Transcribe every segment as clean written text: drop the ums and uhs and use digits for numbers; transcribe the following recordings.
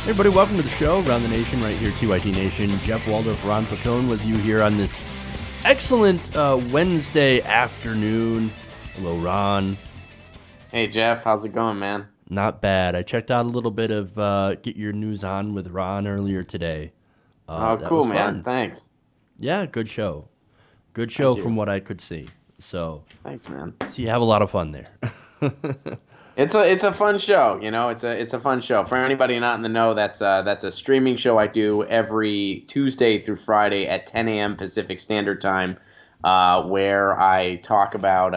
Everybody, welcome to the show, Around the Nation, right here, TYT Nation. Jeff Waldorf, Ron Pacone with you here on this excellent Wednesday afternoon. Hello, Ron. Hey, Jeff. How's it going, man? Not bad. I checked out a little bit of Get Your News On with Ron earlier today. Oh, cool, man. Thanks. Yeah, good show. Good show from what I could see. So, thanks, man. So you have a lot of fun there. It's a fun show, you know. It's a fun show. For anybody not in the know, that's a streaming show I do every Tuesday through Friday at 10 a.m. Pacific Standard Time, where I talk about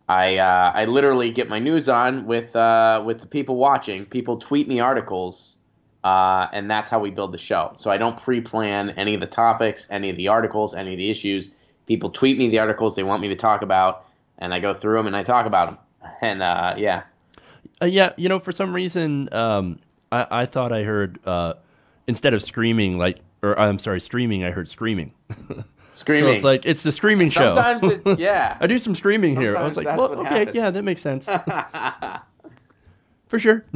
I literally get my news on with the people watching. People tweet me articles, and that's how we build the show. So I don't pre-plan any of the topics, any of the articles, any of the issues. People tweet me the articles they want me to talk about, and I go through them and I talk about them. And yeah, you know, for some reason, I thought I heard instead of screaming, streaming, I heard screaming. Screaming. So it's like it's the screaming show. Sometimes, yeah. I do some screaming here. I was like, well, okay, happens. Yeah, that makes sense. For sure.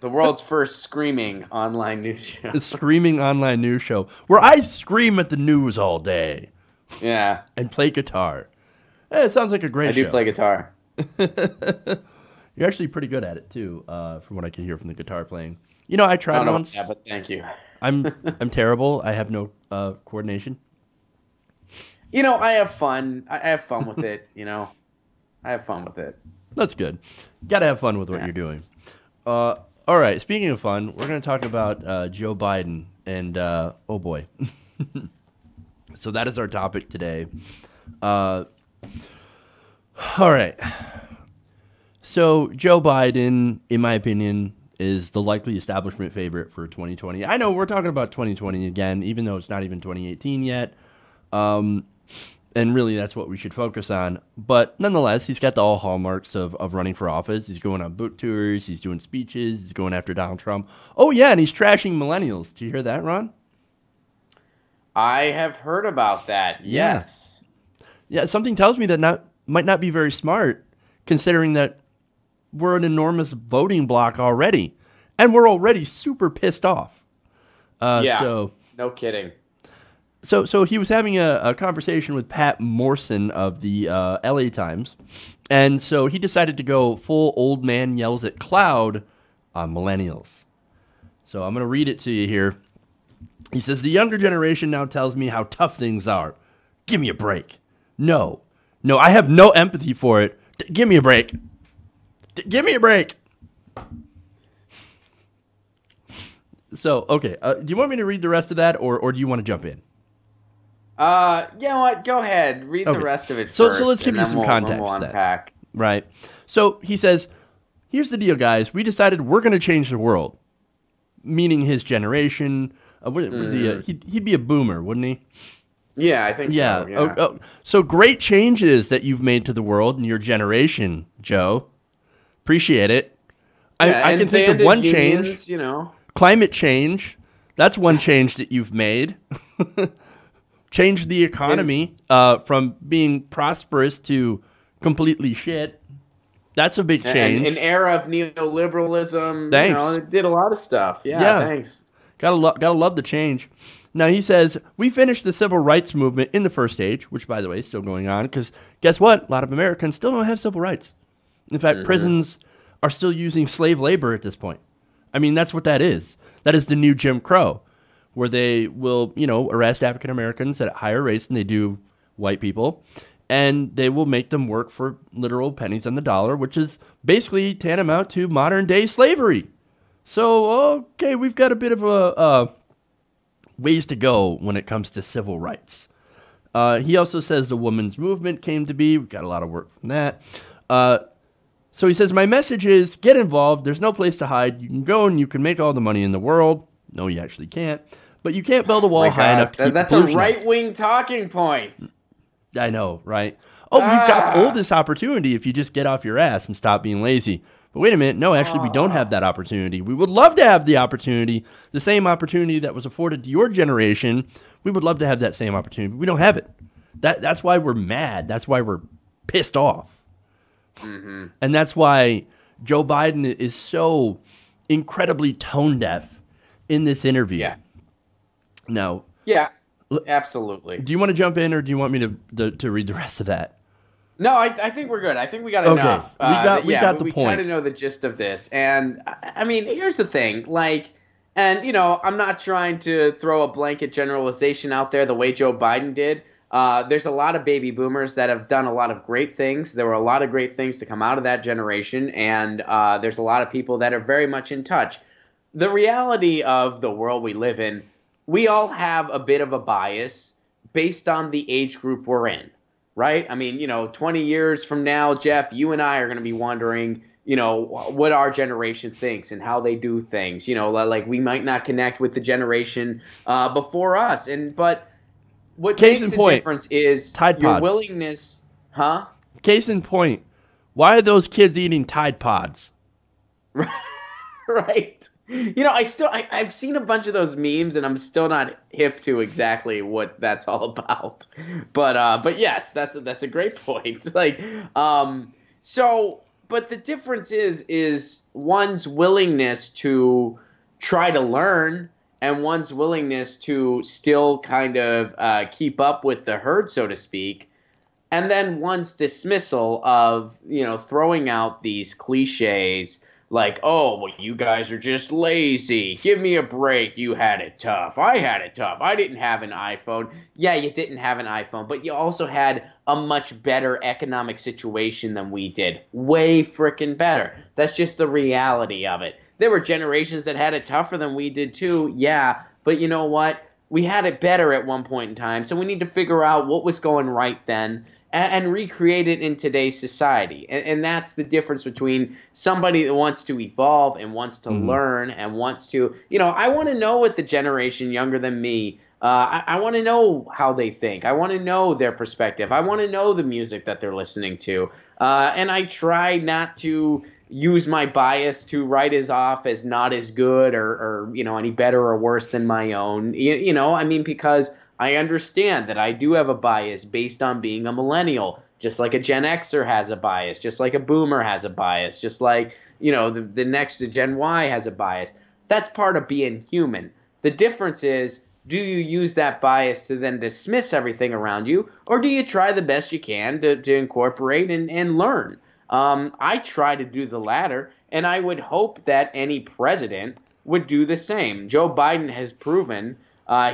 The world's first screaming online news show. The screaming online news show where I scream at the news all day. Yeah. And play guitar. Hey, it sounds like a great show. I do play guitar. You're actually pretty good at it too, from what I can hear from the guitar playing. You know, I tried once. Yeah, but thank you. I'm terrible. I have no coordination. You know, I have fun. I have fun with it. You know, I have fun with it. That's good. Got to have fun with what you're doing. All right. Speaking of fun, we're going to talk about Joe Biden and oh boy. So that is our topic today. All right. So Joe Biden, in my opinion, is the likely establishment favorite for 2020. I know we're talking about 2020 again, even though it's not even 2018 yet. And really, that's what we should focus on. But nonetheless, he's got the all hallmarks of running for office. He's going on book tours. He's doing speeches. He's going after Donald Trump. Oh, yeah, and he's trashing millennials. Did you hear that, Ron? I have heard about that, yes. Yeah, something tells me that might not be very smart, considering that we're an enormous voting block already, and we're already super pissed off. So no kidding. So he was having a conversation with Pat Morrison of the LA Times, and so he decided to go full old man yells at cloud on millennials. So I'm going to read it to you here. He says, the younger generation now tells me how tough things are. Give me a break. No, I have no empathy for it. Give me a break. Give me a break. So, okay. Do you want me to read the rest of that, or do you want to jump in? You know what? Go ahead. Read the rest of it first. So let's give you some context. We'll unpack. Right. So he says, here's the deal, guys. We decided we're going to change the world. Meaning his generation. He'd be a boomer, wouldn't he? Yeah, I think so. Yeah. So great changes that you've made to the world in your generation, Joe. Appreciate it. I can think of one change. You know, climate change. That's one change that you've made. Changed the economy from being prosperous to completely shit. That's a big change. An era of neoliberalism. Thanks. You know, it did a lot of stuff. Yeah. Thanks. Gotta love the change. Now, he says, we finished the civil rights movement in the first stage, which, by the way, is still going on, because guess what? A lot of Americans still don't have civil rights. In fact, prisons are still using slave labor at this point. I mean, that's what that is. That is the new Jim Crow, where they will, arrest African Americans at higher rates than they do white people, and they will make them work for literal pennies on the dollar, which is basically tantamount to modern-day slavery. So, okay, we've got a bit of a ways to go when it comes to civil rights. He also says the women's movement came to be. We've got a lot of work from that. So he says, my message is get involved. There's no place to hide. You can go and you can make all the money in the world. No, you actually can't. But you can't build a wall high enough to keep That's a right-wing talking point. I know, right? Oh, you've got all this opportunity if you just get off your ass and stop being lazy. But wait a minute. No, actually, we don't have that opportunity. We would love to have the opportunity, the same opportunity that was afforded to your generation. We would love to have that same opportunity. But we don't have it. That's why we're mad. That's why we're pissed off. And that's why Joe Biden is so incredibly tone deaf in this interview. Yeah. No. Yeah, absolutely. Do you want to jump in, or do you want me to read the rest of that? No, I think we're good. I think we got Okay. enough. We got the we point. kind of know the gist of this. And I mean, here's the thing. Like, and I'm not trying to throw a blanket generalization out there the way Joe Biden did. There's a lot of baby boomers that have done a lot of great things. There were a lot of great things to come out of that generation, and there's a lot of people that are very much in touch. The reality of the world we live in, we all have a bit of a bias based on the age group we're in. Right? I mean, 20 years from now, Jeff, you and I are going to be wondering, what our generation thinks and how they do things. Like we might not connect with the generation before us. But what makes a difference is your willingness. Huh? Case in point, why are those kids eating Tide Pods? Right. I've seen a bunch of those memes, and I'm still not hip to exactly what that's all about. But yes, that's a great point. Like, but the difference is one's willingness to try to learn and one's willingness to still kind of keep up with the herd, so to speak. And then one's dismissal of, throwing out these cliches like, oh, well, you guys are just lazy. Give me a break. You had it tough. I had it tough. I didn't have an iPhone. Yeah, you didn't have an iPhone, but you also had a much better economic situation than we did. Way freaking better. That's just the reality of it. There were generations that had it tougher than we did too. Yeah, but you know what? We had it better at one point in time, so we need to figure out what was going right then and recreate it in today's society. And that's the difference between somebody that wants to evolve and wants to learn and wants to, I want to know what the generation younger than me, I want to know how they think. I want to know their perspective. I want to know the music that they're listening to. And I try not to use my bias to write us off as not as good or any better or worse than my own, because I understand that I do have a bias based on being a millennial, just like a Gen Xer has a bias, just like a boomer has a bias, just like, the next Gen Y has a bias. That's part of being human. The difference is, do you use that bias to then dismiss everything around you, or do you try the best you can to incorporate and learn? I try to do the latter, and I would hope that any president would do the same. Joe Biden has proven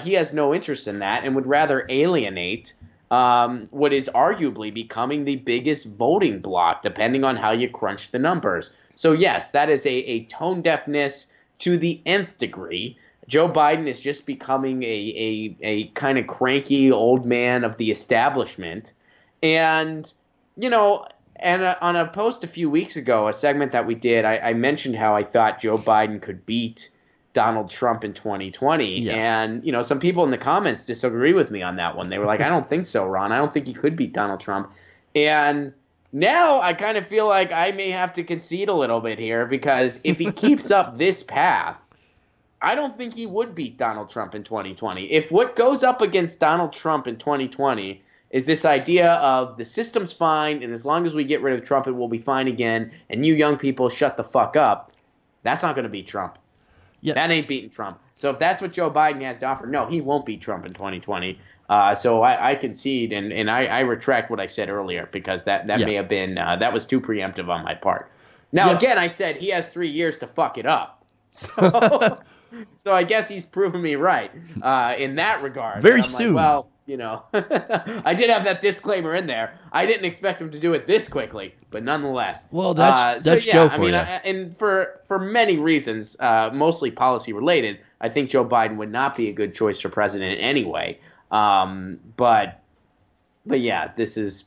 he has no interest in that and would rather alienate what is arguably becoming the biggest voting bloc, depending on how you crunch the numbers. So, yes, that is a tone deafness to the nth degree. Joe Biden is just becoming a kind of cranky old man of the establishment. And, on a post a few weeks ago, a segment that we did, I mentioned how I thought Joe Biden could beat Donald Trump in 2020. Yeah. And, some people in the comments disagree with me on that one. They were like, I don't think so, Ron. I don't think he could beat Donald Trump. And now I kind of feel like I may have to concede a little bit here, because if he keeps up this path, I don't think he would beat Donald Trump in 2020. If what goes up against Donald Trump in 2020 is this idea of the system's fine, and as long as we get rid of Trump, it will be fine again, and you young people shut the fuck up, that's not going to beat Trump. Yeah. That ain't beating Trump. So if that's what Joe Biden has to offer, no, he won't beat Trump in 2020. So I concede, and I retract what I said earlier, because that may have been that was too preemptive on my part. Now, again, I said he has 3 years to fuck it up. So, so I guess he's proven me right in that regard. Very soon. Like, well, I did have that disclaimer in there. I didn't expect him to do it this quickly, but nonetheless. Well, that's Joe for you. And for many reasons, mostly policy related, I think Joe Biden would not be a good choice for president anyway. But yeah, this is,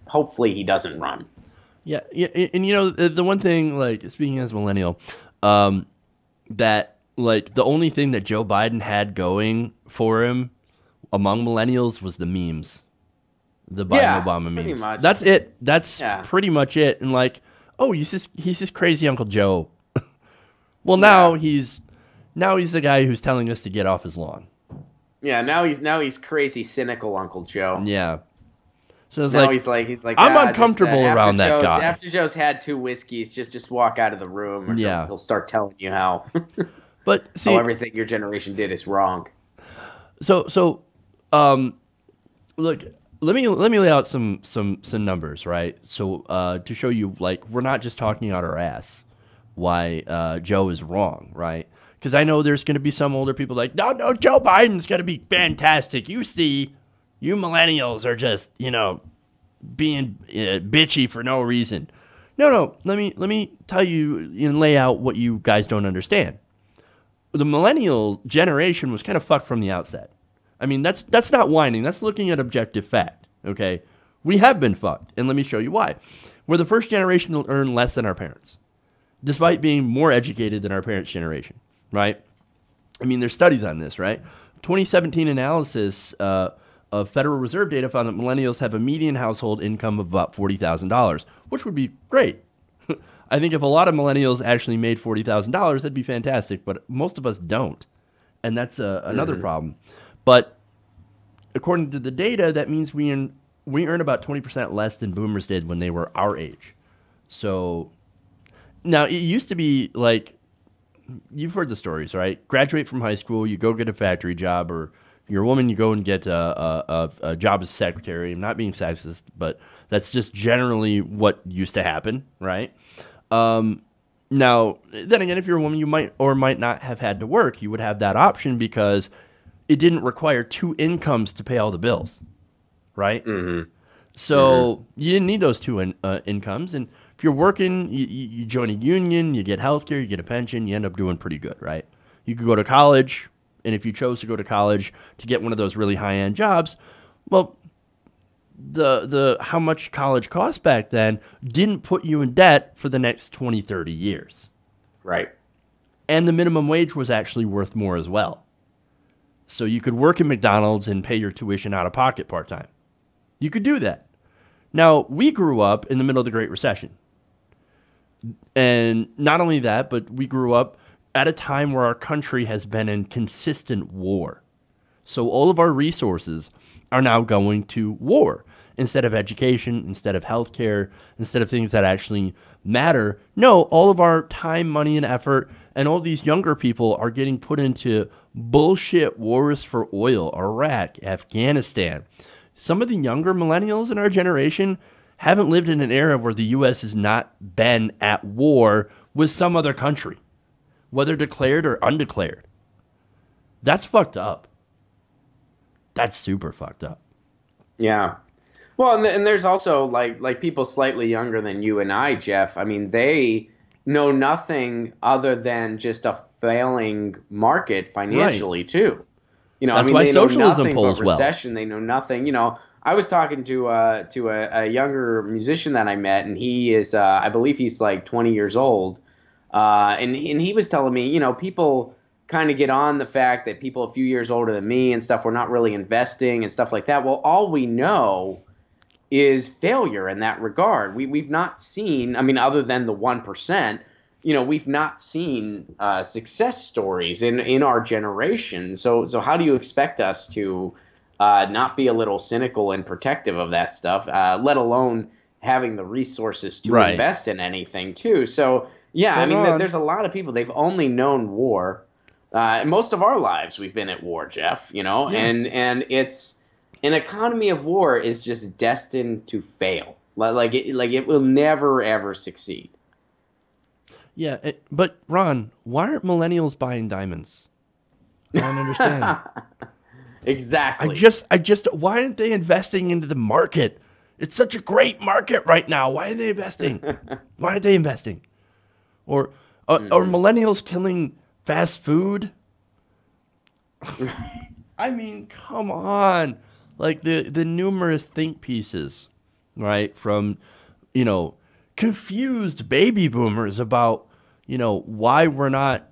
hopefully he doesn't run. Yeah, and the one thing, like, speaking as a millennial, that, like, the only thing that Joe Biden had going for him among millennials was the memes, the Biden-Obama memes. Much. That's it. That's pretty much it. And like, oh, he's just crazy Uncle Joe. Well, now he's the guy who's telling us to get off his lawn. Yeah, now he's crazy cynical Uncle Joe. Yeah. So it's now like, he's like I'm "Ah, uncomfortable around that guy. After Joe's had 2 whiskeys, just walk out of the room, or Yeah. he'll start telling you how But how see, everything your generation did is wrong. so look, let me lay out some numbers, right? So to show you, like, we're not just talking out our ass why Joe is wrong, right? Because I know there's going to be some older people like, no, Joe Biden's going to be fantastic. You see, you millennials are just, being bitchy for no reason. No. Let me tell you and lay out what you guys don't understand. The millennial generation was kind of fucked from the outset. I mean, that's not whining. That's looking at objective fact, okay? We have been fucked, and let me show you why. We're the first generation to earn less than our parents, despite being more educated than our parents' generation, right? I mean, there's studies on this, right? 2017 analysis of Federal Reserve data found that millennials have a median household income of about $40,000, which would be great. I think if a lot of millennials actually made $40,000, that'd be fantastic, but most of us don't, and that's another problem. But according to the data, that means we earn about 20% less than boomers did when they were our age. So now it used to be like, you've heard the stories, right? Graduate from high school, you go get a factory job, or you're a woman, you go and get a job as a secretary. I'm not being sexist, but that's just generally what used to happen, right? Now, then again, if you're a woman, you might or might not have had to work. You would have that option because it didn't require two incomes to pay all the bills, right? Mm-hmm. So you didn't need those two incomes. And if you're working, you join a union, you get health care, you get a pension, you end up doing pretty good, right? You could go to college, and if you chose to go to college to get one of those really high-end jobs, well, the how much college cost back then didn't put you in debt for the next 20, 30 years. Right. And the minimum wage was actually worth more as well. So you could work at McDonald's and pay your tuition out of pocket part-time. You could do that. Now, we grew up in the middle of the Great Recession. And not only that, but we grew up at a time where our country has been in consistent war. So all of our resources are now going to war instead of education, instead of healthcare, instead of things that actually matter. No, all of our time, money, and effort, and all these younger people are getting put into bullshit wars for oil, Iraq, Afghanistan. Some of the younger millennials in our generation haven't lived in an era where the U.S. has not been at war with some other country, whether declared or undeclared. That's fucked up. That's super fucked up. Yeah. Well, and there's also like people slightly younger than you and I, Jeff. I mean, they know nothing other than just a failing market financially, right, too. That's I mean, why they socialism know pulls but recession. They know nothing. I was talking to a younger musician that I met, and he is, I believe he's like 20 years old, and he was telling me, people kind of get on the fact that people a few years older than me and stuff were not really investing and stuff like that. Well, all we know is failure in that regard. We've not seen, I mean, other than the 1%, we've not seen success stories in our generation. So how do you expect us to not be a little cynical and protective of that stuff, let alone having the resources to invest in anything too? So yeah, I mean, there's a lot of people, they've only known war. Most of our lives we've been at war, Jeff, and it's an economy of war is just destined to fail. Like it will never ever succeed. Yeah, but Ron, why aren't millennials buying diamonds? I don't understand. Exactly. I just why aren't they investing into the market? It's such a great market right now. Why aren't they investing? Why aren't they investing? Or are millennials killing fast food? I mean, come on. Like the numerous think pieces, right, from, confused baby boomers about, why we're not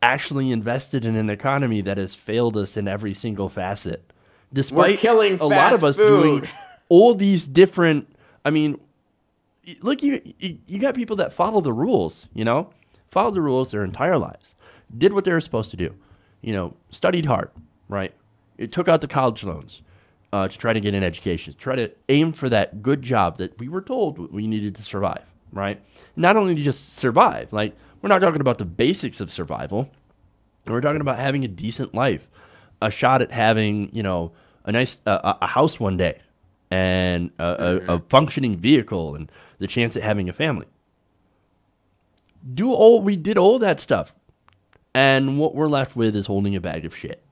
actually invested in an economy that has failed us in every single facet. Despite we're killing a lot of us food. Doing all these different, I mean, look, you got people that follow the rules, followed the rules their entire lives, did what they were supposed to do, studied hard, right? It took out the college loans, to try to get an education, to try to aim for that good job that we were told we needed to survive, right? Not only to just survive, like we're not talking about the basics of survival. We're talking about having a decent life, a shot at having, a nice a house one day, and a functioning vehicle, and the chance at having a family. We did all that stuff, and what we're left with is holding a bag of shit.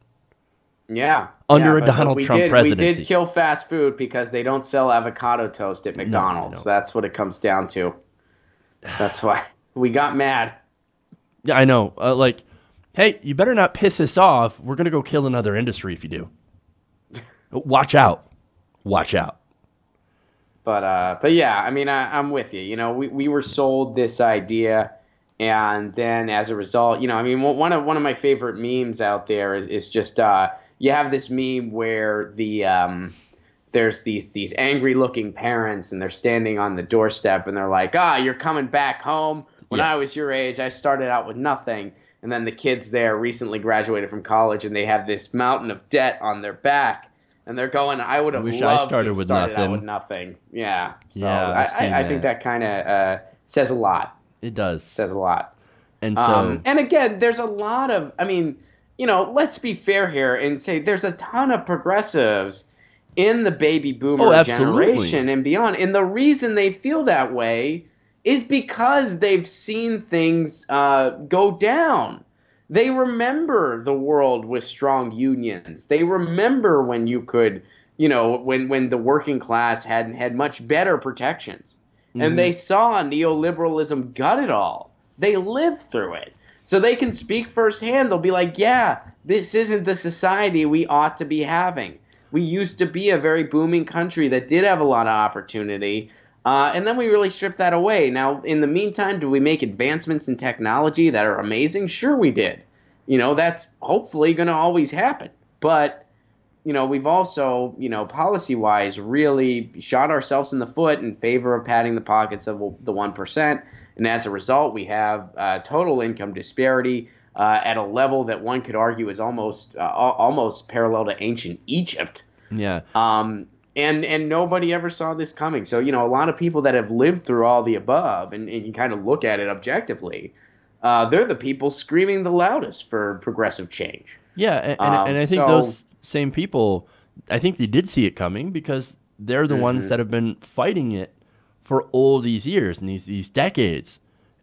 Yeah. Under a Donald Trump presidency. We did kill fast food because they don't sell avocado toast at McDonald's. No. That's what it comes down to. That's why we got mad. Yeah, I know. Hey, you better not piss us off. We're going to go kill another industry if you do. Watch out. Watch out. But yeah, I mean, I'm with you. We were sold this idea, and then as a result, I mean, one of my favorite memes out there is just you have this meme where there's these angry looking parents, and they're standing on the doorstep, and they're like, you're coming back home. When I was your age, I started out with nothing. And then the kids there recently graduated from college, and they have this mountain of debt on their back. And they're going, I would have loved to have started out with nothing. Yeah. So I think that kind of says a lot. It does. Says a lot. And so, and again, there's a lot of, I mean, let's be fair here and say there's a ton of progressives in the baby boomer generation and beyond. And the reason they feel that way is because they've seen things go down. They remember the world with strong unions. They remember when you could, when the working class had much better protections. Mm-hmm. And they saw neoliberalism gut it all. They lived through it. So they can speak firsthand. They'll be like, yeah, this isn't the society we ought to be having. We used to be a very booming country that did have a lot of opportunity. And then we really stripped that away. Now, in the meantime, do we make advancements in technology that are amazing? Sure we did. That's hopefully going to always happen. But, we've also, policy-wise really shot ourselves in the foot in favor of padding the pockets of the 1%. And as a result, we have total income disparity at a level that one could argue is almost parallel to ancient Egypt. Yeah. And nobody ever saw this coming. So, a lot of people that have lived through all the above and you kind of look at it objectively, they're the people screaming the loudest for progressive change. Yeah, and I think those same people, I think they did see it coming because they're the ones that have been fighting it for all these years and these decades.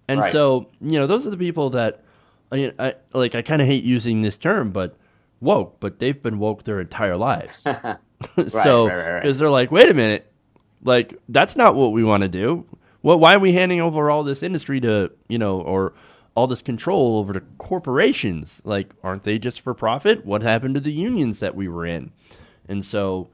And so, those are the people that, I kind of hate using this term, but woke, but they've been woke their entire lives. So, because they're like, wait a minute, that's not what we want to do. Why are we handing over all this industry to, or all this control over to corporations? Aren't they just for profit? What happened to the unions that we were in? And so,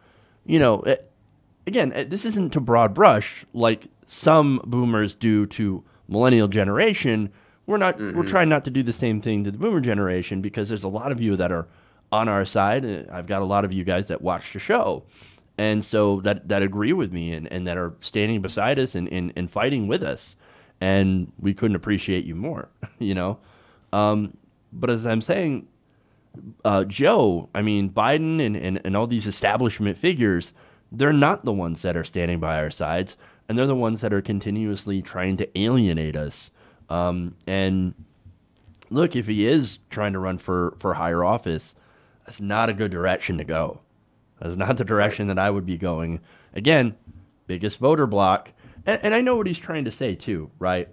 again, this isn't to broad brush like some boomers do to millennial generation. We're trying not to do the same thing to the boomer generation because there's a lot of you that are on our side. I've got a lot of you guys that watch the show, and so that agree with me and that are standing beside us and fighting with us, and we couldn't appreciate you more, But as I'm saying, Joe, I mean, Biden and all these establishment figures, they're not the ones that are standing by our sides, and they're the ones that are continuously trying to alienate us. And look, if he is trying to run for higher office, that's not a good direction to go. That's not the direction that I would be going. Again, biggest voter block. And I know what he's trying to say too, right?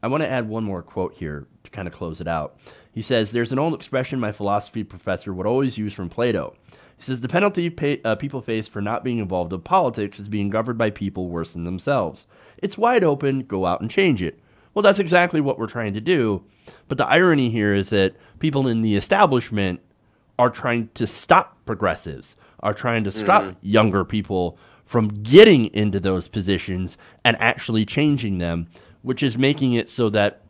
I want to add one more quote here to kind of close it out. He says, there's an old expression my philosophy professor would always use from Plato. He says, the penalty people face for not being involved in politics is being governed by people worse than themselves. It's wide open. Go out and change it. Well, that's exactly what we're trying to do. But the irony here is that people in the establishment are trying to stop progressives, are trying to stop younger people from getting into those positions and actually changing them, which is making it so that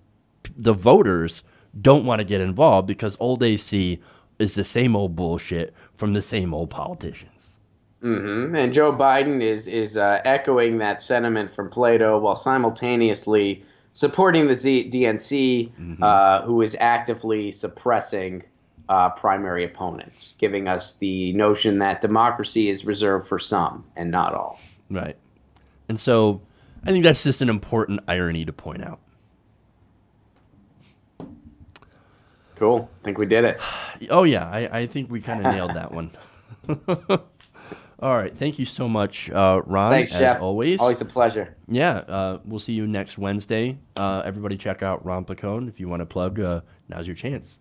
the voters don't want to get involved because all they see is the same old bullshit from the same old politicians. And Joe Biden is echoing that sentiment from Plato while simultaneously supporting the DNC, who is actively suppressing primary opponents, giving us the notion that democracy is reserved for some and not all. Right. And so I think that's just an important irony to point out. Cool. I think we did it. Oh, yeah. I think we kind of nailed that one. All right. Thank you so much, Ron, Thanks, as Jeff. always. Always a pleasure. Yeah. We'll see you next Wednesday. Everybody check out Ron Placone. If you want to plug, now's your chance.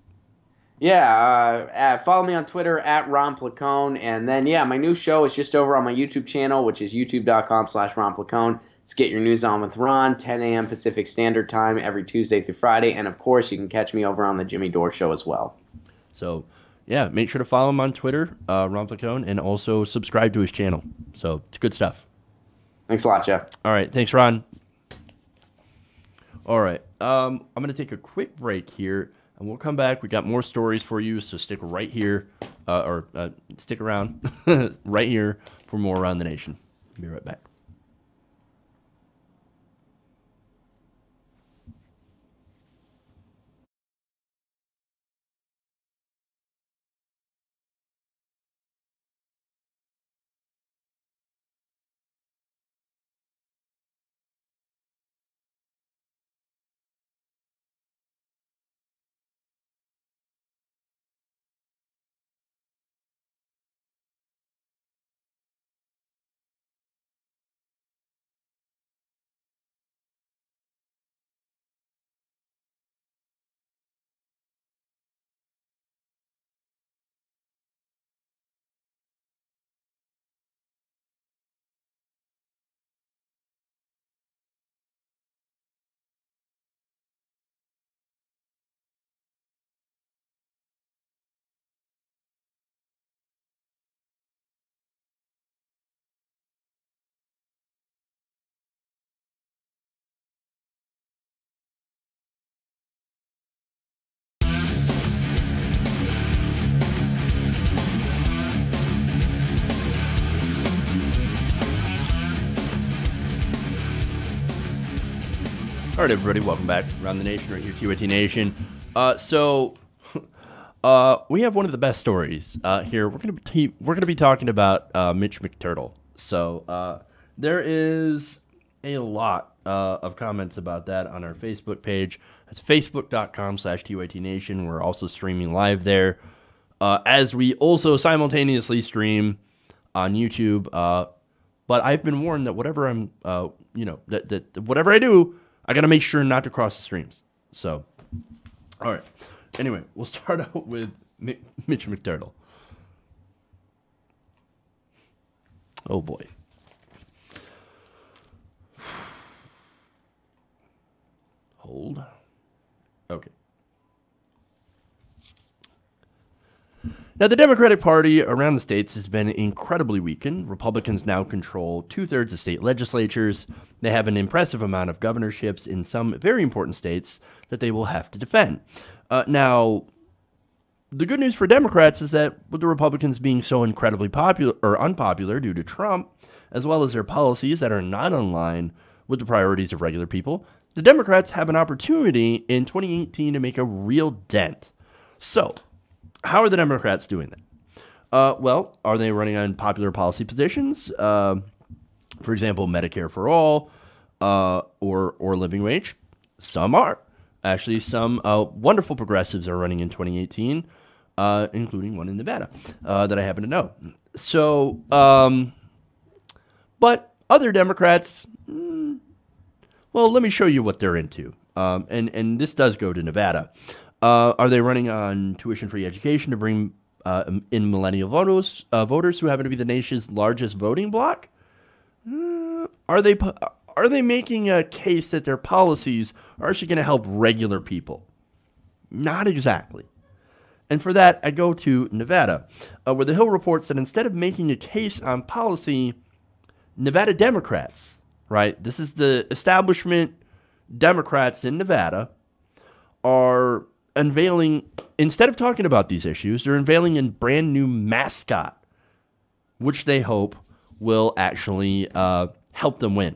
Yeah, follow me on Twitter at Ron Placone. And then, my new show is just over on my YouTube channel, which is youtube.com/Ron Placone. Let's get your news on with Ron, 10 a.m. Pacific Standard Time every Tuesday through Friday. And, of course, you can catch me over on the Jimmy Dore Show as well. So, yeah, make sure to follow him on Twitter, Ron Placone, and also subscribe to his channel. So, it's good stuff. Thanks a lot, Jeff. All right. Thanks, Ron. All right. I'm going to take a quick break here. And we'll come back. We got more stories for you, so stick right here, stick around right here for more Around the Nation. Be right back. All right, everybody, welcome back. Around the Nation, right here, TYT Nation. We have one of the best stories here. We're gonna be talking about Mitch McTurtle. So there is a lot of comments about that on our Facebook page. It's facebook.com/TYT Nation. We're also streaming live there, as we also simultaneously stream on YouTube. But I've been warned that whatever whatever I do, I got to make sure not to cross the streams. So, all right. Anyway, we'll start out with Mitch McTurtle. Oh, boy. Hold. Okay. Now, the Democratic Party around the states has been incredibly weakened. Republicans now control 2/3 of state legislatures. They have an impressive amount of governorships in some very important states that they will have to defend. Now, the good news for Democrats is that with the Republicans being so incredibly popular or unpopular due to Trump, as well as their policies that are not in line with the priorities of regular people, the Democrats have an opportunity in 2018 to make a real dent. So, how are the Democrats doing that? Well, are they running on popular policy positions? For example, Medicare for all, or living wage? Some are. Actually, some wonderful progressives are running in 2018, including one in Nevada that I happen to know. So, but other Democrats, well, let me show you what they're into. And this does go to Nevada. Are they running on tuition-free education to bring in millennial voters who happen to be the nation's largest voting bloc? Are they making a case that their policies are actually going to help regular people? Not exactly. And for that, I go to Nevada, where the Hill reports that instead of making a case on policy, Nevada Democrats, right? This is the establishment Democrats in Nevada, are unveiling, instead of talking about these issues, they're unveiling a brand new mascot, which they hope will actually help them win.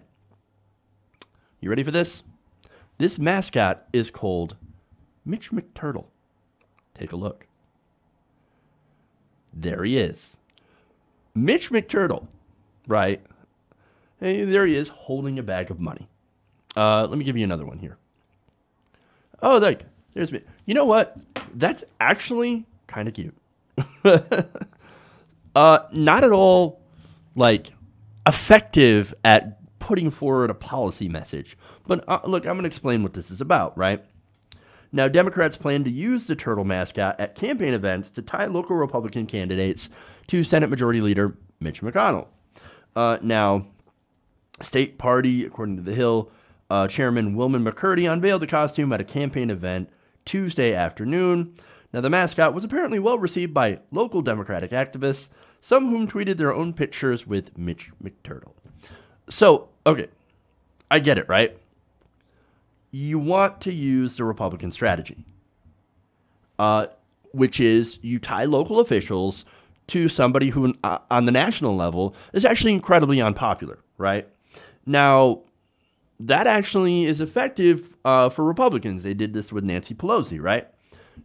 You ready for this? This mascot is called Mitch McTurtle. Take a look. There he is. Mitch McTurtle, right? Hey, there he is holding a bag of money. Let me give you another one here. Oh, there's me. You know what? That's actually kind of cute. Not at all, like, effective at putting forward a policy message. But look, I'm going to explain what this is about, right? Now, Democrats plan to use the turtle mascot at campaign events to tie local Republican candidates to Senate Majority Leader Mitch McConnell. Now, state party, according to The Hill, Chairman Wilman McCurdy unveiled the costume at a campaign event Tuesday afternoon. Now, the mascot was apparently well received by local Democratic activists, some whom tweeted their own pictures with Mitch McTurtle. So, okay, I get it, right? You want to use the Republican strategy, which is you tie local officials to somebody who, on the national level, is actually incredibly unpopular, right? Now, that actually is effective for Republicans. They did this with Nancy Pelosi, right?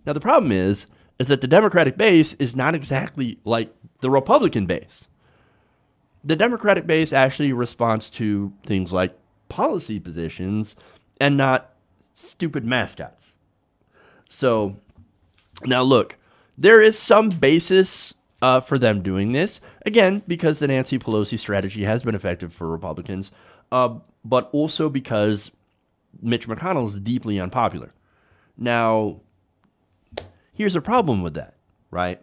Now, the problem is that the Democratic base is not exactly like the Republican base. The Democratic base actually responds to things like policy positions and not stupid mascots. So, now look, there is some basis for them doing this. Again, because the Nancy Pelosi strategy has been effective for Republicans, but also because Mitch McConnell is deeply unpopular. Now, here's a problem with that, right?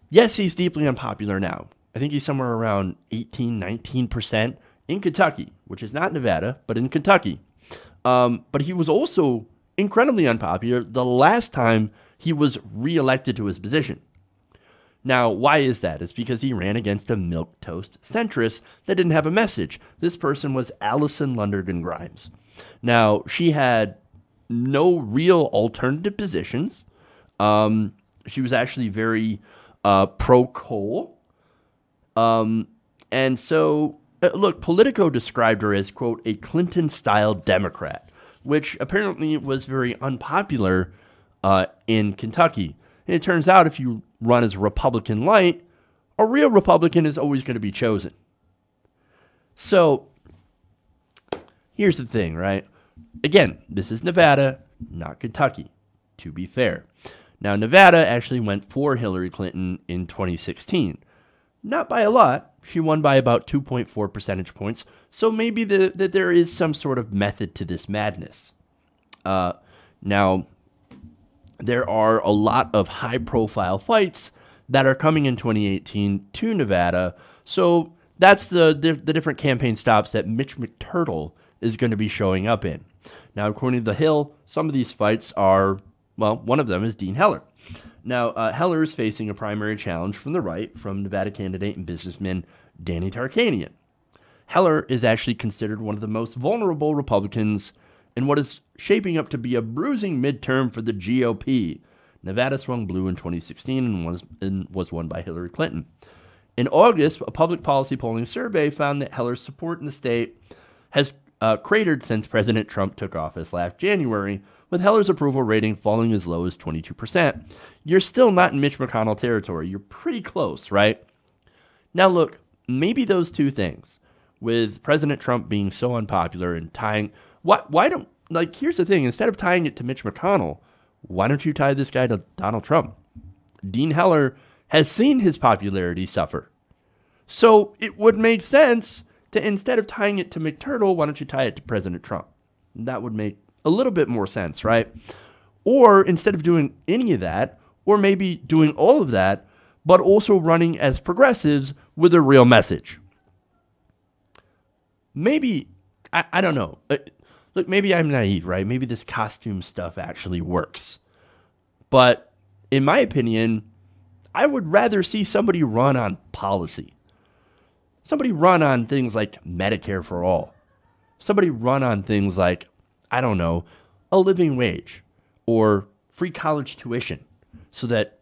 Yes, he's deeply unpopular now. I think he's somewhere around 18, 19% in Kentucky, which is not Nevada, but in Kentucky. But he was also incredibly unpopular the last time he was reelected to his position. Now, why is that? It's because he ran against a milquetoast centrist that didn't have a message. This person was Allison Lundergan Grimes. Now, she had no real alternative positions. She was actually very pro-coal. And so, look, Politico described her as, quote, a Clinton-style Democrat, which apparently was very unpopular in Kentucky. And it turns out if you run as Republican light, a real Republican is always going to be chosen. So, here's the thing, right? Again, this is Nevada, not Kentucky, to be fair. Now, Nevada actually went for Hillary Clinton in 2016. Not by a lot. She won by about 2.4 percentage points. So maybe that there is some sort of method to this madness. Now, there are a lot of high-profile fights that are coming in 2018 to Nevada. So that's the different campaign stops that Mitch McTurtle is going to be showing up in. Now, according to The Hill, some of these fights are, well, one of them is Dean Heller. Now, Heller is facing a primary challenge from the right from Nevada candidate and businessman Danny Tarkanian. Heller is actually considered one of the most vulnerable Republicans in what is shaping up to be a bruising midterm for the GOP. Nevada swung blue in 2016 and was won by Hillary Clinton. In August, a public policy polling survey found that Heller's support in the state has cratered since President Trump took office last January, with Heller's approval rating falling as low as 22%. You're still not in Mitch McConnell territory. You're pretty close, right? Now look, maybe those two things, with President Trump being so unpopular and tying, why don't, like, here's the thing, instead of tying it to Mitch McConnell, why don't you tie this guy to Donald Trump? Dean Heller has seen his popularity suffer. So it would make sense to, instead of tying it to McTurtle, why don't you tie it to President Trump? That would make a little bit more sense, right? Or instead of doing any of that, or maybe doing all of that, but also running as progressives with a real message. Maybe, I don't know. Look, maybe I'm naive, right? Maybe this costume stuff actually works. But in my opinion, I would rather see somebody run on policy. Somebody run on things like Medicare for all. Somebody run on things like, I don't know, a living wage or free college tuition so that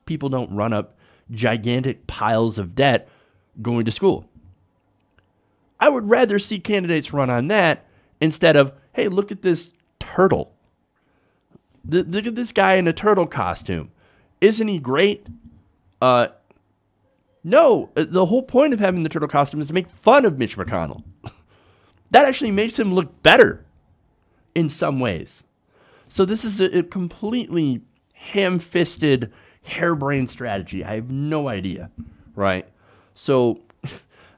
people don't run up gigantic piles of debt going to school. I would rather see candidates run on that instead of, hey, look at this turtle. Look at this guy in a turtle costume. Isn't he great? No, the whole point of having the turtle costume is to make fun of Mitch McConnell. That actually makes him look better in some ways. So this is a completely ham-fisted, harebrained strategy. I have no idea, right? So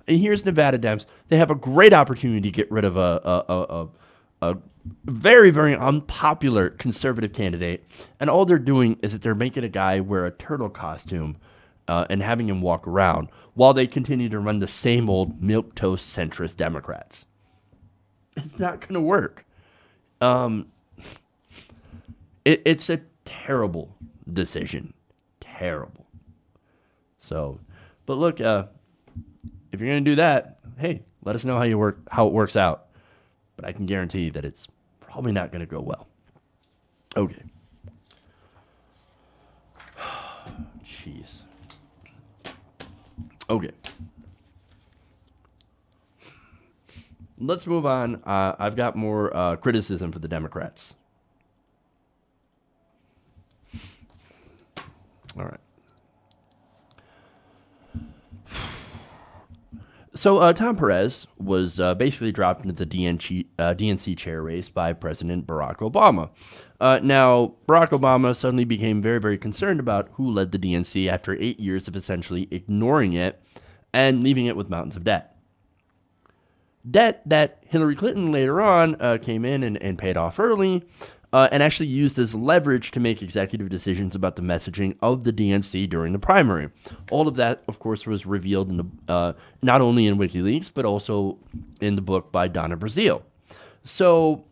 here's Nevada Dems. They have a great opportunity to get rid of a very, very unpopular conservative candidate, and all they're doing is that they're making a guy wear a turtle costume and having him walk around while they continue to run the same old milquetoast centrist Democrats. It's not going to work. It's a terrible decision. Terrible. So, but look, if you're going to do that, hey, let us know how it works out. But I can guarantee that it's probably not going to go well. Okay. Jeez. Okay. Let's move on. I've got more criticism for the Democrats. All right. So Tom Perez was basically dropped into the DNC chair race by President Barack Obama. Now, Barack Obama suddenly became very, very concerned about who led the DNC after 8 years of essentially ignoring it and leaving it with mountains of debt. Debt that Hillary Clinton later on came in and paid off early and actually used as leverage to make executive decisions about the messaging of the DNC during the primary. All of that, of course, was revealed in the not only in WikiLeaks, but also in the book by Donna Brazile. So,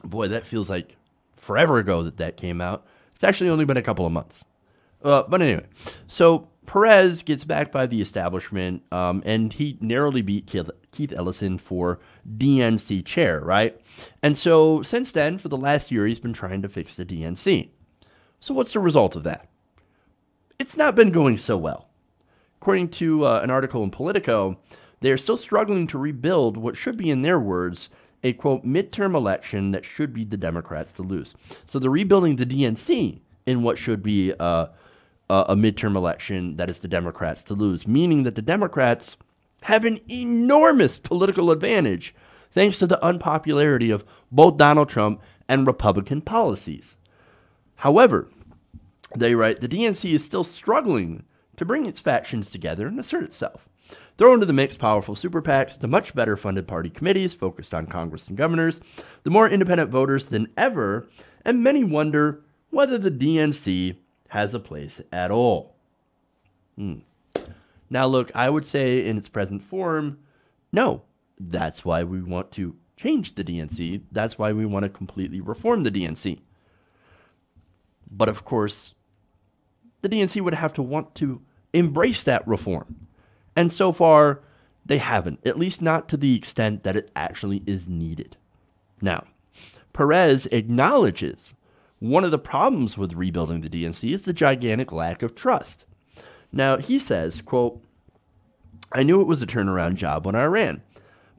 boy, that feels like forever ago that came out. It's actually only been a couple of months. But anyway, so Perez gets backed by the establishment, and he narrowly beat Keith Ellison for DNC chair, right? And so since then, for the last year, he's been trying to fix the DNC. So what's the result of that? It's not been going so well. According to an article in Politico, they are still struggling to rebuild what should be, in their words, a, quote, midterm election that should be the Democrats to lose. So they're rebuilding the DNC in what should be a midterm election that is the Democrats to lose, meaning that the Democrats have an enormous political advantage thanks to the unpopularity of both Donald Trump and Republican policies. However, they write, the DNC is still struggling to bring its factions together and assert itself. Throw into the mix powerful super PACs, the much better funded party committees focused on Congress and governors, the more independent voters than ever, and many wonder whether the DNC has a place at all. Now, look, I would say in its present form, no. That's why we want to change the DNC. That's why we want to completely reform the DNC. But of course, the DNC would have to want to embrace that reform. And so far, they haven't, at least not to the extent that it actually is needed. Now, Perez acknowledges one of the problems with rebuilding the DNC is the gigantic lack of trust. Now, he says, quote, I knew it was a turnaround job when I ran,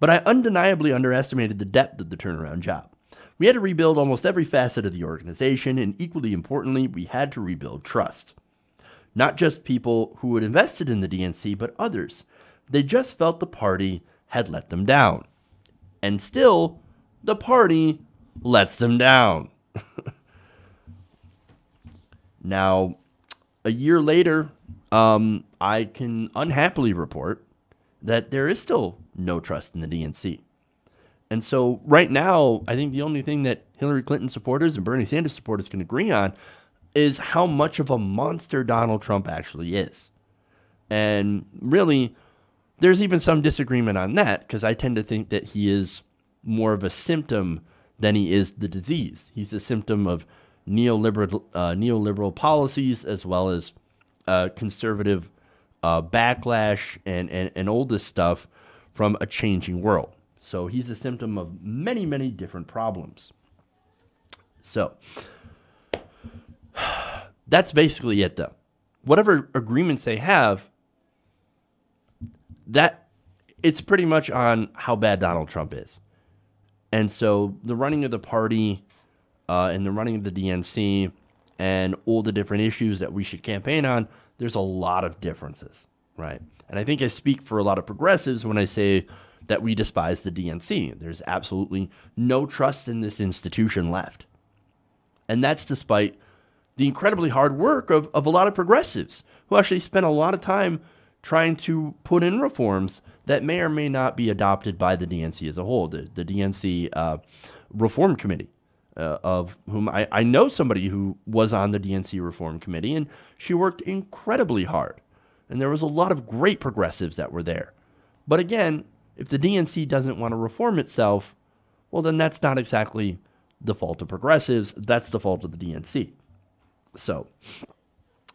but I undeniably underestimated the depth of the turnaround job. We had to rebuild almost every facet of the organization, and equally importantly, we had to rebuild trust. Not just people who had invested in the DNC, but others. They just felt the party had let them down. And still, the party lets them down. Now, a year later, I can unhappily report that there is still no trust in the DNC. And so right now, I think the only thing that Hillary Clinton supporters and Bernie Sanders supporters can agree on is how much of a monster Donald Trump actually is. And really, there's even some disagreement on that, because I tend to think that he is more of a symptom than he is the disease. He's a symptom of neoliberal policies, as well as conservative backlash and all this stuff from a changing world. So he's a symptom of many, many different problems. So that's basically it, though. Whatever agreements they have, that it's pretty much on how bad Donald Trump is. And so the running of the party and the running of the DNC and all the different issues that we should campaign on, there's a lot of differences, right? And I think I speak for a lot of progressives when I say that we despise the DNC. There's absolutely no trust in this institution left. And that's despite the incredibly hard work of a lot of progressives who actually spent a lot of time trying to put in reforms that may or may not be adopted by the DNC as a whole. The DNC Reform Committee, of whom I know somebody who was on the DNC Reform Committee, and she worked incredibly hard. And there was a lot of great progressives that were there. But again, if the DNC doesn't want to reform itself, well, then that's not exactly the fault of progressives. That's the fault of the DNC. So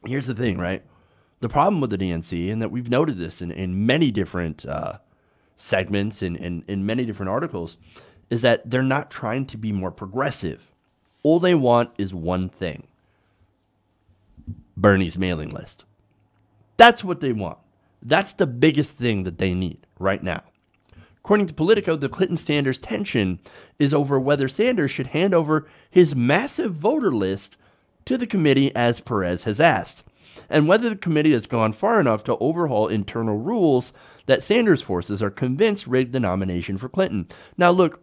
here's the thing, right? The problem with the DNC, and that we've noted this in many different segments and in many different articles, is that they're not trying to be more progressive. All they want is one thing: Bernie's mailing list. That's what they want. That's the biggest thing that they need right now. According to Politico, the Clinton-Sanders tension is over whether Sanders should hand over his massive voter list to the committee as Perez has asked, and whether the committee has gone far enough to overhaul internal rules that Sanders forces are convinced rigged the nomination for Clinton. Now, look,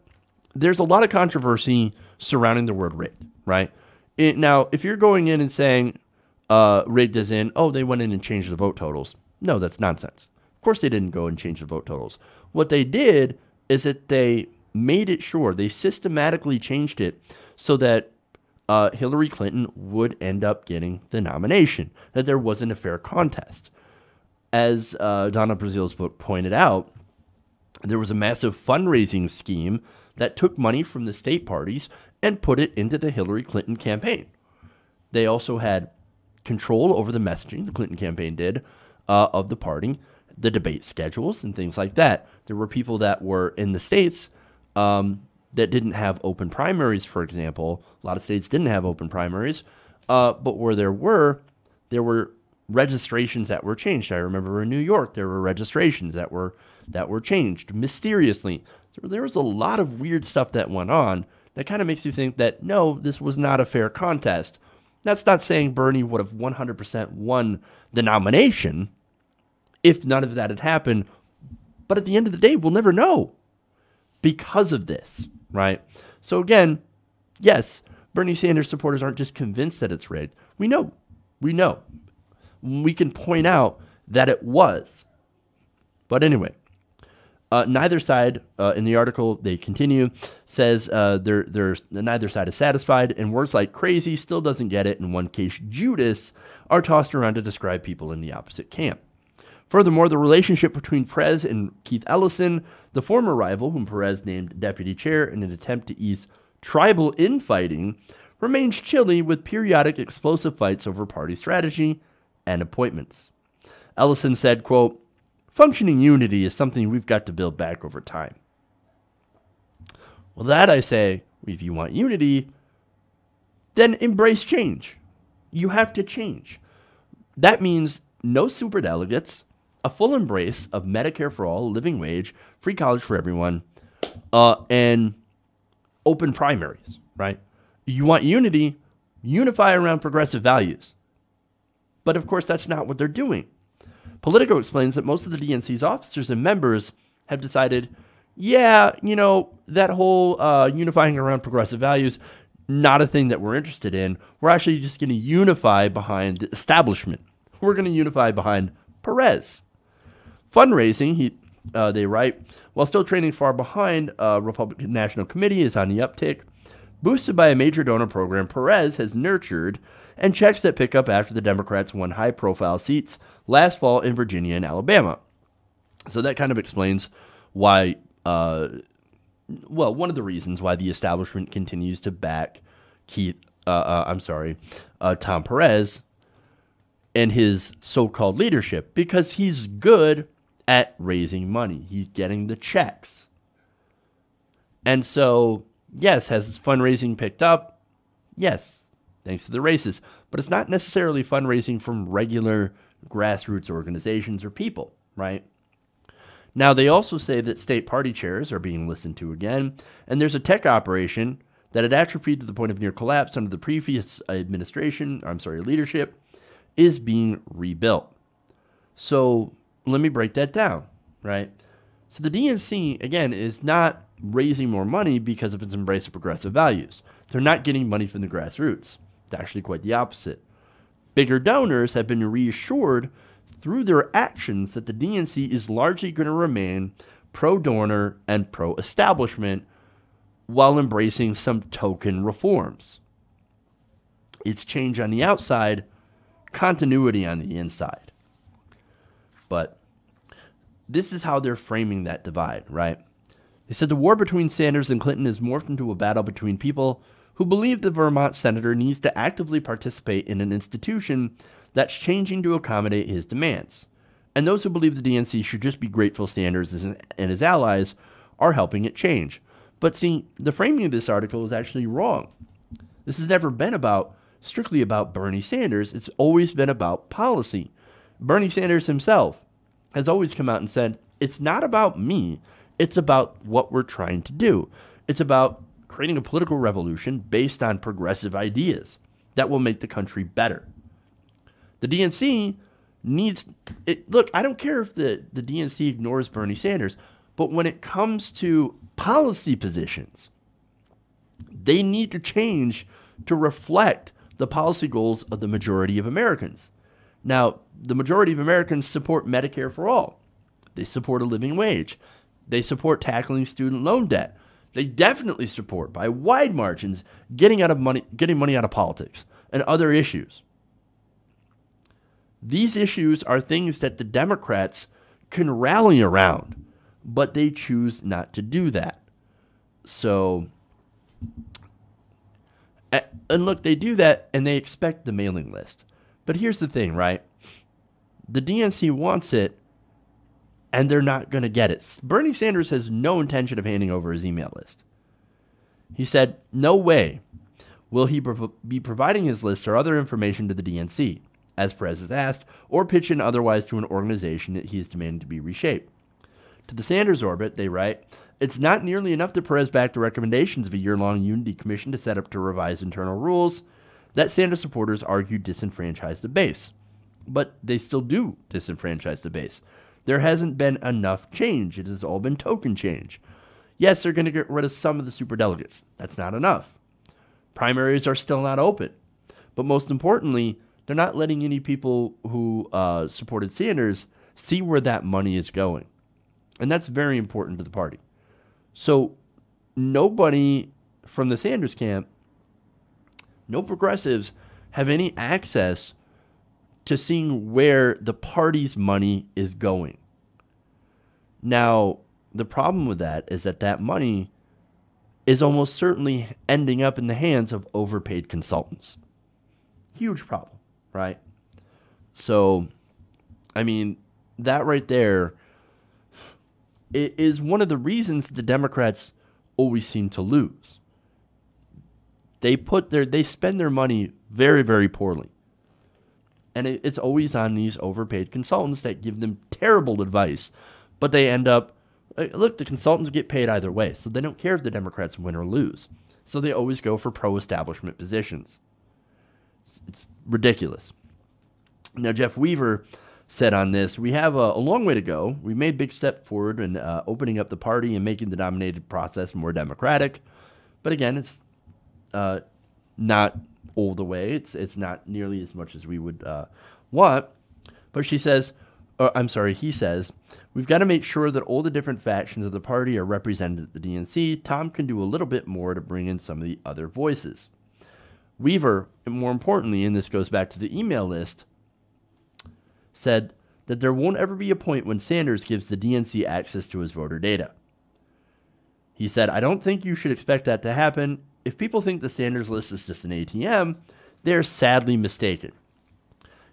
there's a lot of controversy surrounding the word rigged, right? Now, if you're going in and saying rigged as in, oh, they went in and changed the vote totals, no, that's nonsense. Of course they didn't go and change the vote totals. What they did is that they made it sure, they systematically changed it so that Hillary Clinton would end up getting the nomination, that there wasn't a fair contest. As Donna Brazil's book pointed out, there was a massive fundraising scheme that took money from the state parties and put it into the Hillary Clinton campaign. They also had control over the messaging, the Clinton campaign did, of the party, the debate schedules, and things like that. There were people that were in the states that didn't have open primaries, for example. A lot of states didn't have open primaries, but where there were registrations that were changed. I remember in New York, there were registrations that were changed mysteriously. There was a lot of weird stuff that went on that kind of makes you think that, no, this was not a fair contest. That's not saying Bernie would have 100% won the nomination if none of that had happened. But at the end of the day, we'll never know because of this, right? So again, yes, Bernie Sanders supporters aren't just convinced that it's rigged. We know. We can point out that it was. But anyway, neither side, in the article, they continue, says neither side is satisfied, and words like crazy, still doesn't get it, in one case, Judas, are tossed around to describe people in the opposite camp. Furthermore, the relationship between Perez and Keith Ellison, the former rival whom Perez named deputy chair in an attempt to ease tribal infighting, remains chilly with periodic explosive fights over party strategy and appointments. Ellison said, quote, "Functioning unity is something we've got to build back over time." Well, that I say, if you want unity, then embrace change. You have to change. That means no superdelegates, a full embrace of Medicare for all, living wage, free college for everyone, and open primaries, right? You want unity, unify around progressive values. But of course, that's not what they're doing. Politico explains that most of the DNC's officers and members have decided, yeah, that whole unifying around progressive values, not a thing that we're interested in. We're actually just going to unify behind the establishment. We're going to unify behind Perez. Fundraising, they write, while still trailing far behind, Republican National Committee is on the uptick. Boosted by a major donor program, Perez has nurtured and checks that pick up after the Democrats won high-profile seats last fall in Virginia and Alabama. So that kind of explains why, one of the reasons why the establishment continues to back Tom Perez and his so-called leadership, because he's good at raising money. He's getting the checks. And so, yes, has his fundraising picked up? Yes, thanks to the races. But it's not necessarily fundraising from regular grassroots organizations or people, right? Now, they also say that state party chairs are being listened to again, and there's a tech operation that had atrophied to the point of near collapse under the previous leadership, is being rebuilt. So let me break that down, right? So the DNC, again, is not raising more money because of its embrace of progressive values. They're not getting money from the grassroots. It's actually quite the opposite. Bigger donors have been reassured through their actions that the DNC is largely going to remain pro-donor and pro-establishment while embracing some token reforms. It's change on the outside, continuity on the inside. But this is how they're framing that divide, right? They said the war between Sanders and Clinton has morphed into a battle between people who believe the Vermont senator needs to actively participate in an institution that's changing to accommodate his demands, and those who believe the DNC should just be grateful Sanders and his allies are helping it change. But see, the framing of this article is actually wrong. This has never been strictly about Bernie Sanders. It's always been about policy. Bernie Sanders himself has always come out and said, it's not about me. It's about what we're trying to do. It's about creating a political revolution based on progressive ideas that will make the country better. The DNC needs it. Look, I don't care if the DNC ignores Bernie Sanders, but when it comes to policy positions, they need to change to reflect the policy goals of the majority of Americans. Now, the majority of Americans support Medicare for all. They support a living wage. They support tackling student loan debt. They definitely support, by wide margins, getting money out of politics and other issues. These issues are things that the Democrats can rally around, but they choose not to do that. So, and look, they do that and they expect the mailing list. But here's the thing, right? The DNC wants it, and they're not going to get it. Bernie Sanders has no intention of handing over his email list. He said, no way will he be providing his list or other information to the DNC, as Perez has asked, or pitch in otherwise to an organization that he is demanding to be reshaped. To the Sanders orbit, they write, it's not nearly enough that Perez backed the recommendations of a year-long unity commission to set up to revise internal rules that Sanders supporters argue disenfranchise the base. But they still do disenfranchise the base. There hasn't been enough change. It has all been token change. Yes, they're going to get rid of some of the superdelegates. That's not enough. Primaries are still not open. But most importantly, they're not letting any people who supported Sanders see where that money is going. And that's very important to the party. So nobody from the Sanders camp, no progressives, have any access to seeing where the party's money is going. Now, the problem with that is that money is almost certainly ending up in the hands of overpaid consultants. Huge problem, right? So, I mean, that right there is one of the reasons the Democrats always seem to lose. They spend their money very, very poorly. And it's always on these overpaid consultants that give them terrible advice. But they end up, look, the consultants get paid either way. So they don't care if the Democrats win or lose. So they always go for pro-establishment positions. It's ridiculous. Now, Jeff Weaver said on this, we have a long way to go. We made big step forward in opening up the party and making the nominated process more democratic. But again, it's not all the way. It's not nearly as much as we would want. But he says, we've got to make sure that all the different factions of the party are represented at the DNC. Tom can do a little bit more to bring in some of the other voices. Weaver, more importantly, and this goes back to the email list, said that there won't ever be a point when Sanders gives the DNC access to his voter data. He said, I don't think you should expect that to happen. If people think the Sanders list is just an ATM, they are sadly mistaken.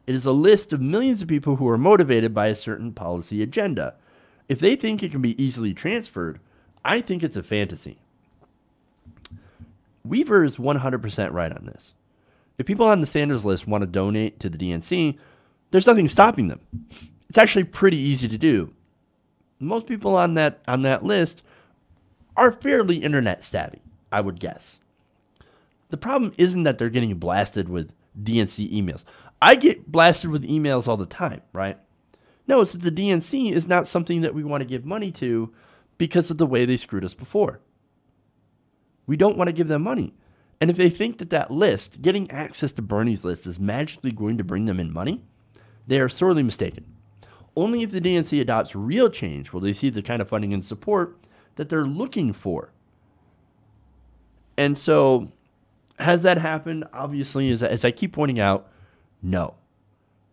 It is a list of millions of people who are motivated by a certain policy agenda. If they think it can be easily transferred, I think it's a fantasy. Weaver is 100% right on this. If people on the Sanders list want to donate to the DNC, there's nothing stopping them. It's actually pretty easy to do. Most people on that list are fairly internet savvy, I would guess. The problem isn't that they're getting blasted with DNC emails. I get blasted with emails all the time, right? No, it's that the DNC is not something that we want to give money to because of the way they screwed us before. We don't want to give them money. And if they think that that list, getting access to Bernie's list, is magically going to bring them in money, they are sorely mistaken. Only if the DNC adopts real change will they see the kind of funding and support that they're looking for. And so, has that happened? Obviously, as I keep pointing out, no.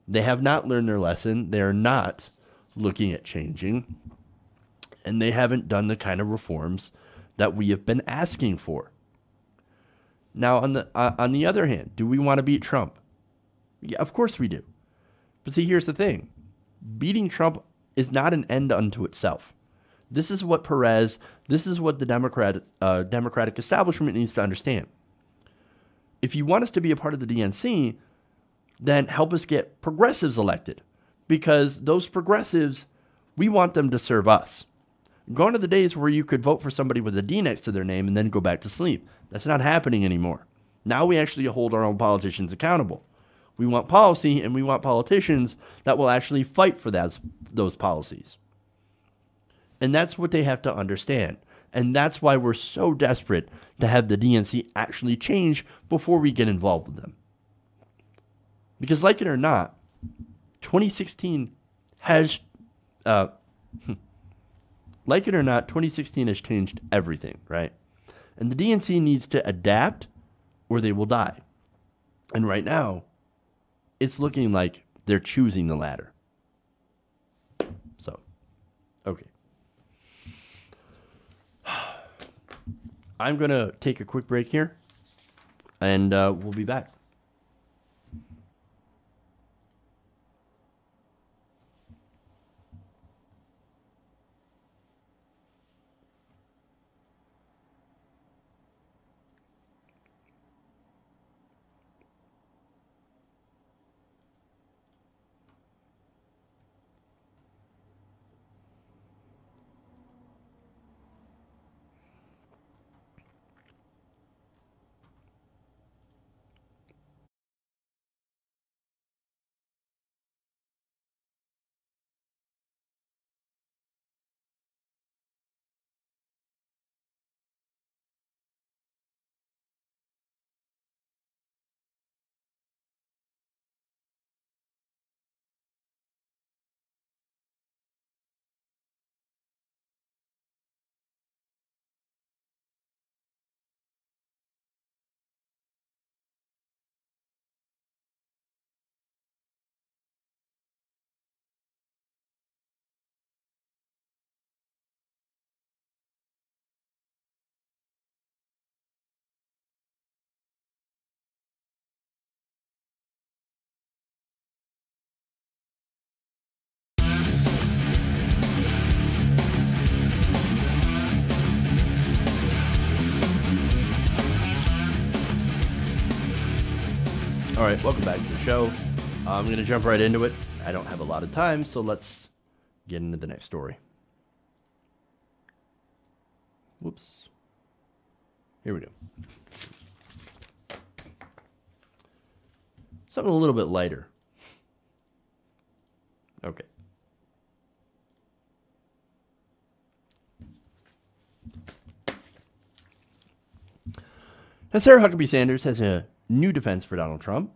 They have not learned their lesson. They are not looking at changing. And they haven't done the kind of reforms that we have been asking for. Now, on the other hand, do we want to beat Trump? Yeah, of course we do. But see, here's the thing. Beating Trump is not an end unto itself. This is what this is what the Democratic establishment needs to understand. If you want us to be a part of the DNC, then help us get progressives elected. Because those progressives, we want them to serve us. Gone are the days where you could vote for somebody with a D next to their name and then go back to sleep. That's not happening anymore. Now we actually hold our own politicians accountable. We want policy, and we want politicians that will actually fight for those policies. And that's what they have to understand. And that's why we're so desperate to have the DNC actually change before we get involved with them. Because like it or not, 2016 has... like it or not, 2016 has changed everything, right? And the DNC needs to adapt or they will die. And right now, it's looking like they're choosing the latter. So, okay. I'm going to take a quick break here, and we'll be back. All right, welcome back to the show. I'm going to jump right into it. I don't have a lot of time, so let's get into the next story. Whoops. Here we go. Something a little bit lighter. Okay. Now, Sarah Huckabee Sanders has a new defense for Donald Trump.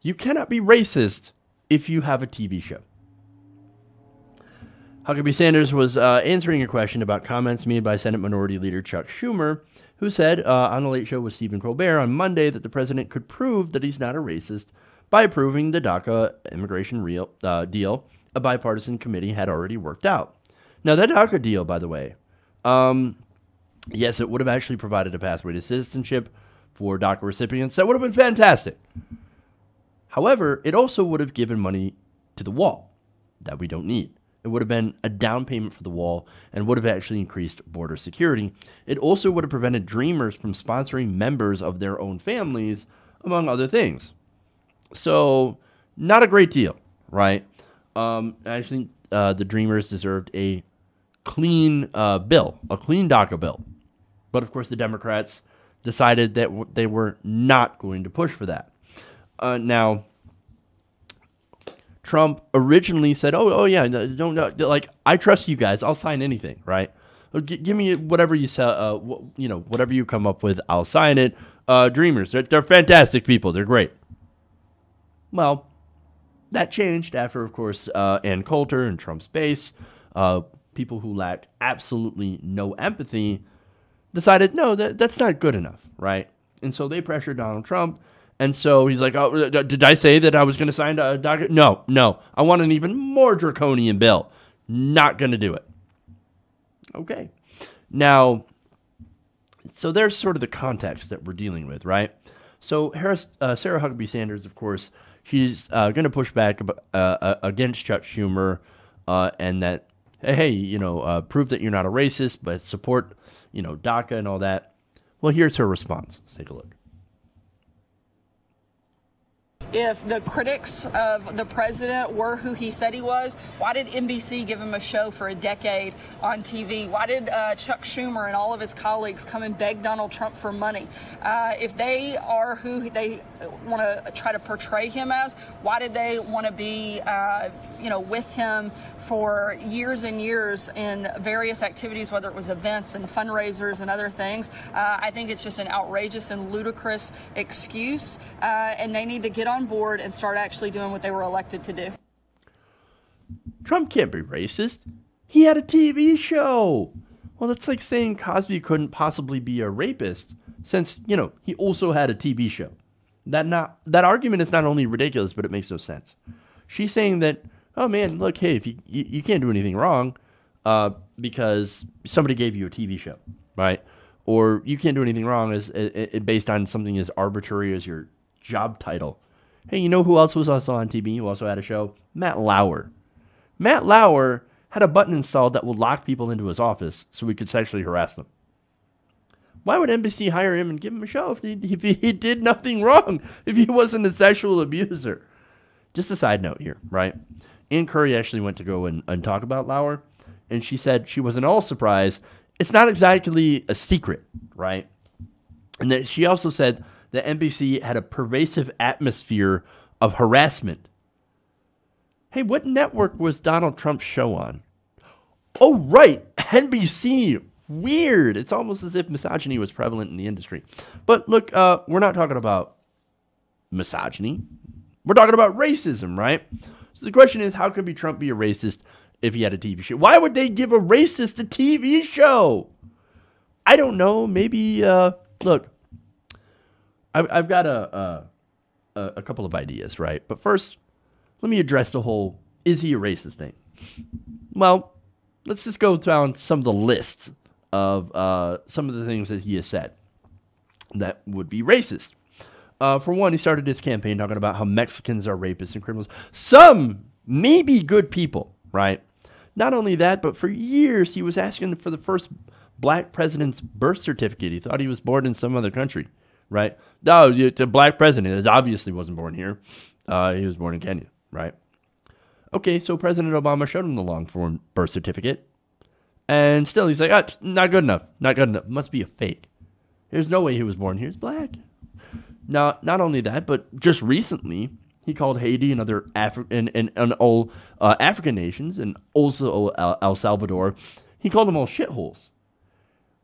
You cannot be racist if you have a TV show. Huckabee Sanders was answering a question about comments made by Senate Minority Leader Chuck Schumer, who said on the Late Show with Stephen Colbert on Monday that the president could prove that he's not a racist by approving the DACA immigration deal a bipartisan committee had already worked out. Now, that DACA deal, by the way, yes, it would have actually provided a pathway to citizenship for DACA recipients. That would have been fantastic. However, it also would have given money to the wall that we don't need. It would have been a down payment for the wall and would have actually increased border security. It also would have prevented Dreamers from sponsoring members of their own families, among other things. So, not a great deal, right? I think the Dreamers deserved a clean bill, a clean DACA bill. But, of course, the Democrats decided that they were not going to push for that. Now, Trump originally said, "Oh yeah, don't like I trust you guys. I'll sign anything, right? Give me whatever you sell, whatever you come up with, I'll sign it." Dreamers, they're fantastic people. They're great. Well, that changed after, of course, Ann Coulter and Trump's base, people who lacked absolutely no empathy, decided, no, that's not good enough, right? And so they pressured Donald Trump. And so he's like, oh, did I say that I was going to sign a document? No. I want an even more draconian bill. Not going to do it. Okay. Now, so there's sort of the context that we're dealing with, right? So Sarah Huckabee Sanders, of course, she's going to push back against Chuck Schumer and that, hey, prove that you're not a racist, but support, DACA and all that. Well, here's her response. Let's take a look. If the critics of the president were who he said he was, why did NBC give him a show for a decade on TV? Why did Chuck Schumer and all of his colleagues come and beg Donald Trump for money? If they are who they want to try to portray him as, why did they want to be, with him for years and years in various activities, whether it was events and fundraisers and other things? I think it's just an outrageous and ludicrous excuse, and they need to get on board and start actually doing what they were elected to do. Trump can't be racist. He had a TV show. Well, that's like saying Cosby couldn't possibly be a rapist since, he also had a TV show. That argument is not only ridiculous, but it makes no sense. She's saying that, oh man, look, hey, if you can't do anything wrong because somebody gave you a TV show, right? Or you can't do anything wrong as based on something as arbitrary as your job title. Hey, you know who else was also on TV who also had a show? Matt Lauer. Matt Lauer had a button installed that would lock people into his office so we could sexually harass them. Why would NBC hire him and give him a show if he did nothing wrong, if he wasn't a sexual abuser? Just a side note here, right? Ann Curry actually went to go and talk about Lauer, and she said she wasn't all surprised. It's not exactly a secret, right? And that she also said that NBC had a pervasive atmosphere of harassment. Hey, what network was Donald Trump's show on? Oh, right, NBC. Weird. It's almost as if misogyny was prevalent in the industry. But look, we're not talking about misogyny. We're talking about racism, right? So the question is, how could Trump be a racist if he had a TV show? Why would they give a racist a TV show? I don't know. Maybe, look, I've got a couple of ideas, right? But first, let me address the whole, is he a racist thing? Well, let's just go down some of the lists of some of the things that he has said that would be racist. For one, he started his campaign talking about how Mexicans are rapists and criminals. Some may be good people, right? Not only that, but for years he was asking for the first black president's birth certificate. He thought he was born in some other country, right? No, the black president is obviously wasn't born here. He was born in Kenya, right? Okay, so President Obama showed him the long-form birth certificate. And still, he's like, not good enough. Not good enough. Must be a fake. There's no way he was born here. He's black. Now, not only that, but just recently, he called Haiti and other African nations, and also El Salvador, he called them all shitholes.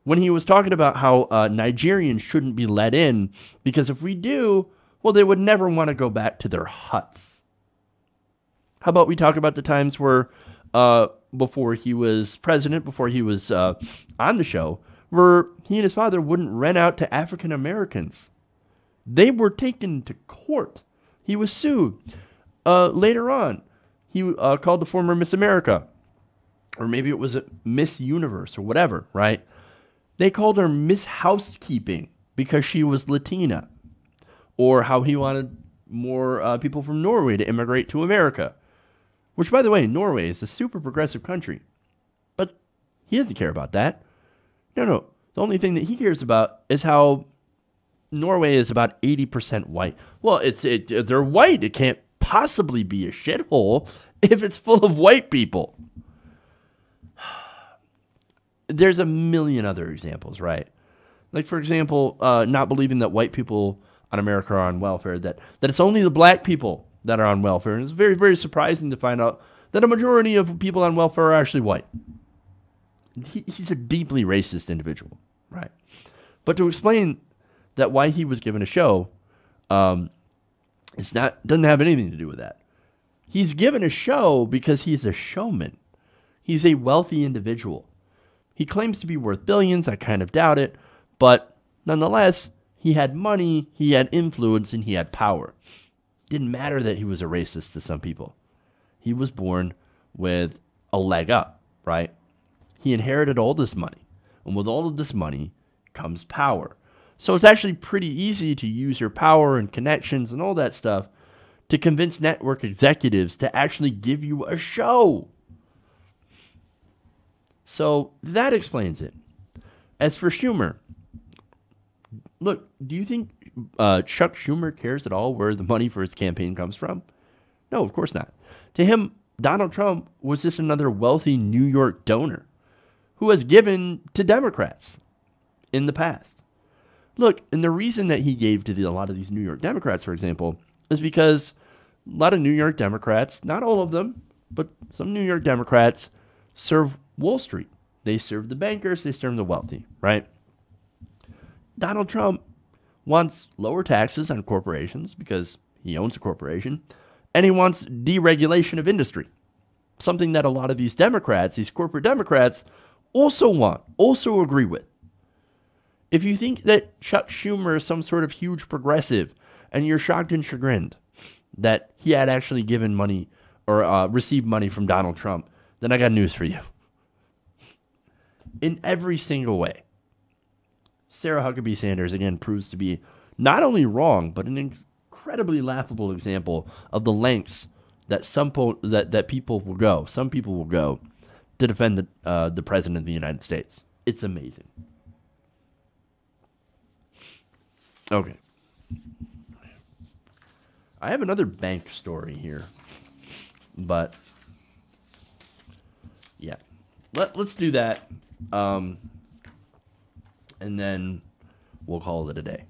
When he was talking about how Nigerians shouldn't be let in, because if we do, well, they would never want to go back to their huts. How about we talk about the times where, before he was president, before he was on the show, where he and his father wouldn't rent out to African Americans. They were taken to court. He was sued. Later on, he called the former Miss America, or maybe it was a Miss Universe or whatever, right? They called her Miss Housekeeping because she was Latina. Or how he wanted more people from Norway to immigrate to America. Which, by the way, Norway is a super progressive country. But he doesn't care about that. No. The only thing that he cares about is how Norway is about 80% white. Well, they're white. It can't possibly be a shithole if it's full of white people. There's a million other examples, right? Like, for example, not believing that white people on America are on welfare, that it's only the black people that are on welfare. And it's very, very surprising to find out that a majority of people on welfare are actually white. He's a deeply racist individual, right? But to explain that why he was given a show, doesn't have anything to do with that. He's given a show because he's a showman. He's a wealthy individual. He claims to be worth billions. I kind of doubt it. But nonetheless, he had money, he had influence, and he had power. Didn't matter that he was a racist to some people. He was born with a leg up, right? He inherited all this money. And with all of this money comes power. So it's actually pretty easy to use your power and connections and all that stuff to convince network executives to actually give you a show. So that explains it. As for Schumer, look, do you think Chuck Schumer cares at all where the money for his campaign comes from? No, of course not. To him, Donald Trump was just another wealthy New York donor who has given to Democrats in the past. Look, and the reason that he gave to a lot of these New York Democrats, for example, is because a lot of New York Democrats, not all of them, but some New York Democrats serve Wall Street. They serve the bankers, they serve the wealthy, right? Donald Trump wants lower taxes on corporations because he owns a corporation, and he wants deregulation of industry, something that a lot of these Democrats, these corporate Democrats, also want, also agree with. If you think that Chuck Schumer is some sort of huge progressive and you're shocked and chagrined that he had actually given money or received money from Donald Trump, then I got news for you. In every single way, Sarah Huckabee Sanders, again, proves to be not only wrong, but an incredibly laughable example of the lengths that that people will go, some people will go, to defend the President of the United States. It's amazing. Okay. I have another bank story here, but yeah, let's do that, and then we'll call it a day.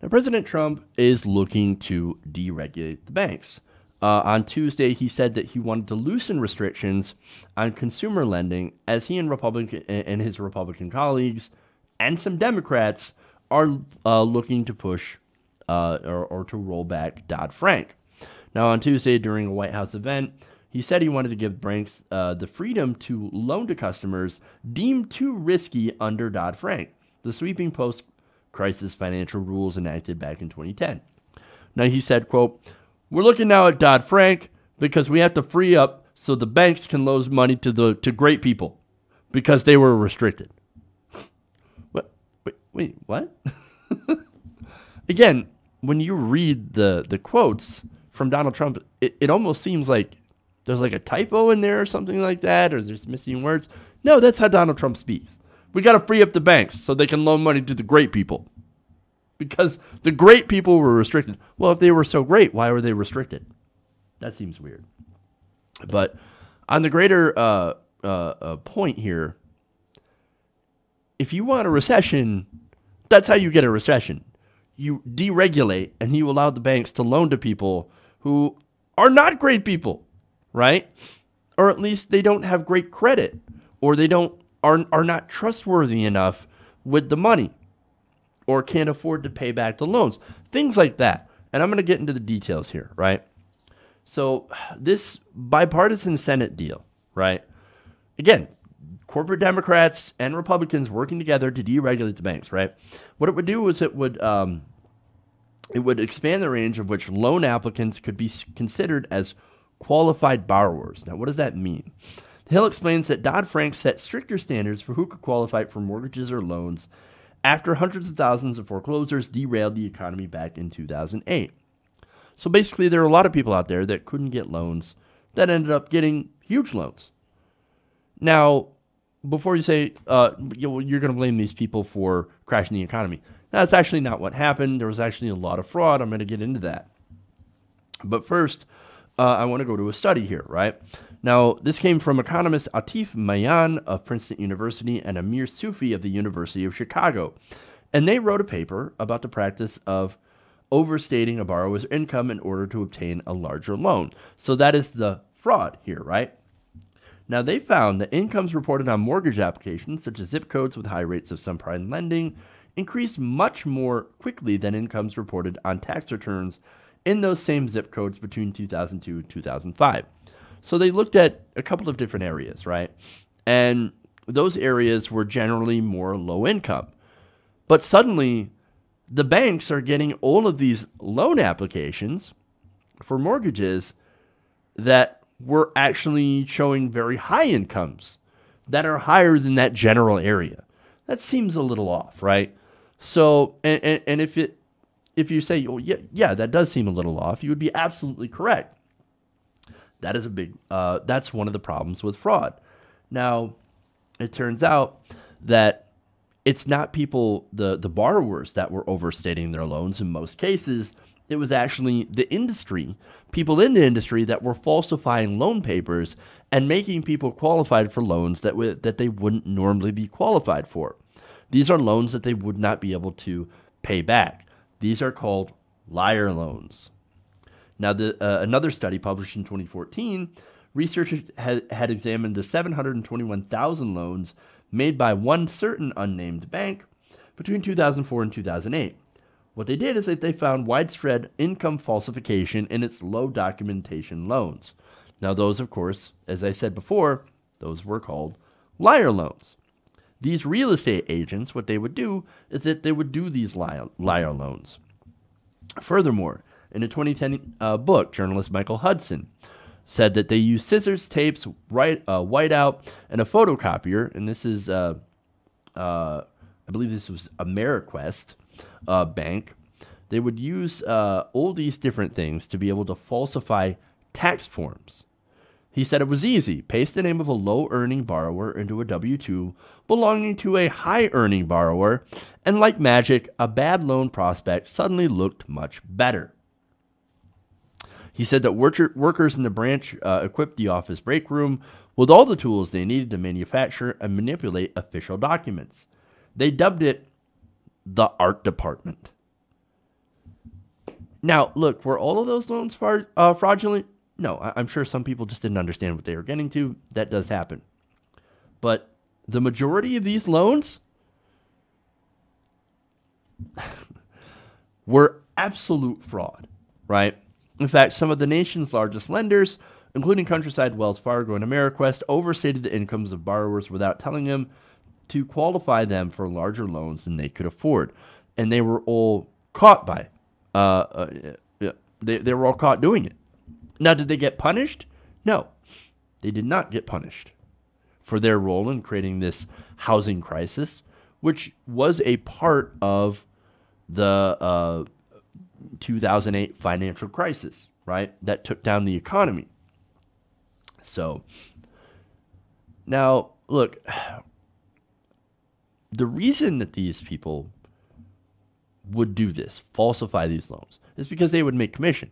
Now, President Trump is looking to deregulate the banks. On Tuesday, he said that he wanted to loosen restrictions on consumer lending as he and his Republican colleagues and some Democrats are looking to push or to roll back Dodd-Frank. Now, on Tuesday, during a White House event, he said he wanted to give banks the freedom to loan to customers deemed too risky under Dodd-Frank, the sweeping post-crisis financial rules enacted back in 2010. Now, he said, quote, "We're looking now at Dodd-Frank because we have to free up so the banks can loan money to great people because they were restricted." Wait, what? Again, when you read the quotes from Donald Trump, it almost seems like there's like a typo in there or something like that, or there's missing words. No, that's how Donald Trump speaks. We got to free up the banks so they can loan money to the great people. Because the great people were restricted. Well, if they were so great, why were they restricted? That seems weird. But on the greater point here, if you want a recession, that's how you get a recession. You deregulate, and you allow the banks to loan to people who are not great people, right? Or at least they don't have great credit, or they are not trustworthy enough with the money, or can't afford to pay back the loans. Things like that. And I'm going to get into the details here, right? So this bipartisan Senate deal, right? Again, corporate Democrats and Republicans working together to deregulate the banks, right? What it would do is it would expand the range of which loan applicants could be considered as qualified borrowers. Now, what does that mean? Hill explains that Dodd-Frank set stricter standards for who could qualify for mortgages or loans after hundreds of thousands of foreclosures derailed the economy back in 2008. So basically, there are a lot of people out there that couldn't get loans that ended up getting huge loans. Now, before you say you're going to blame these people for crashing the economy, that's actually not what happened. There was actually a lot of fraud. I'm going to get into that. But first, I want to go to a study here, right? Now, this came from economist Atif Mayan of Princeton University and Amir Sufi of the University of Chicago. And they wrote a paper about the practice of overstating a borrower's income in order to obtain a larger loan. So that is the fraud here, right? Now, they found that incomes reported on mortgage applications, such as zip codes with high rates of subprime lending, increased much more quickly than incomes reported on tax returns in those same zip codes between 2002 and 2005. So they looked at a couple of different areas, right? And those areas were generally more low income. But suddenly, the banks are getting all of these loan applications for mortgages that were actually showing very high incomes that are higher than that general area. That seems a little off, right? So, and if you say, oh, yeah, that does seem a little off, you would be absolutely correct. That is that's one of the problems with fraud. Now, it turns out that it's not people, the borrowers that were overstating their loans in most cases. It was actually the industry, people in the industry that were falsifying loan papers and making people qualified for loans that they wouldn't normally be qualified for. These are loans that they would not be able to pay back. These are called liar loans. Now, another study published in 2014, researchers had examined the 721,000 loans made by one certain unnamed bank between 2004 and 2008. What they did is that they found widespread income falsification in its low documentation loans. Now, those, of course, as I said before, those were called liar loans. These real estate agents, what they would do is that they would do these liar loans. Furthermore, in a 2010 book, journalist Michael Hudson said that they used scissors, tapes, whiteout, and a photocopier. And this is, I believe this was Ameriquest Bank. They would use all these different things to be able to falsify tax forms. He said it was easy. Paste the name of a low-earning borrower into a W-2 belonging to a high-earning borrower, and like magic, a bad loan prospect suddenly looked much better. He said that workers in the branch equipped the office break room with all the tools they needed to manufacture and manipulate official documents. They dubbed it the art department. Now, look, were all of those loans fraudulent? No, I'm sure some people just didn't understand what they were getting to. That does happen. But the majority of these loans were absolute fraud, right? In fact, some of the nation's largest lenders, including Countryside, Wells Fargo, and Ameriquest, overstated the incomes of borrowers without telling them to qualify them for larger loans than they could afford. And they were all caught by they were all caught doing it. Now, did they get punished? No, they did not get punished for their role in creating this housing crisis, which was a part of the 2008 financial crisis, right? That took down the economy. So, now, look, the reason that these people would do this, falsify these loans, is because they would make commission.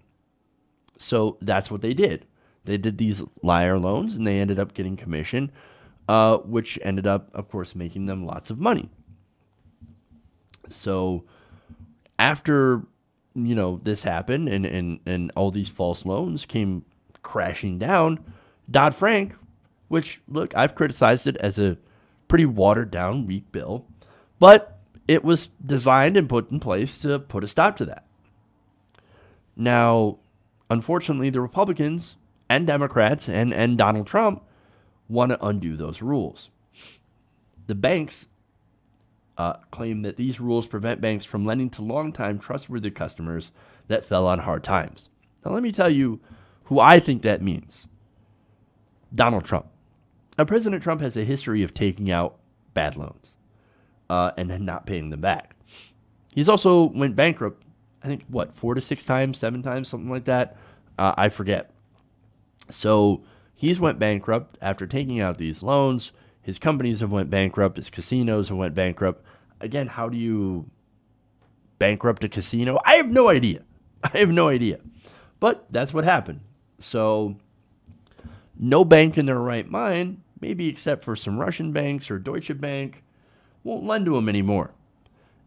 So that's what they did. They did these liar loans, and they ended up getting commission, which ended up, of course, making them lots of money. So after, this happened and all these false loans came crashing down, Dodd-Frank, which, look, I've criticized it as a pretty watered-down, weak bill, but it was designed and put in place to put a stop to that. Now, unfortunately, the Republicans and Democrats and Donald Trump want to undo those rules. The banks claim that these rules prevent banks from lending to longtime trustworthy customers that fell on hard times. Now, let me tell you who I think that means. Donald Trump. Now, President Trump has a history of taking out bad loans and then not paying them back. He's also went bankrupt, I think, 4 to 6 times, 7 times, something like that. I forget. So he's went bankrupt after taking out these loans. His companies have went bankrupt. His casinos have went bankrupt. Again, how do you bankrupt a casino? I have no idea. But that's what happened. So No bank in their right mind, maybe except for some Russian banks or Deutsche Bank, won't lend to them anymore.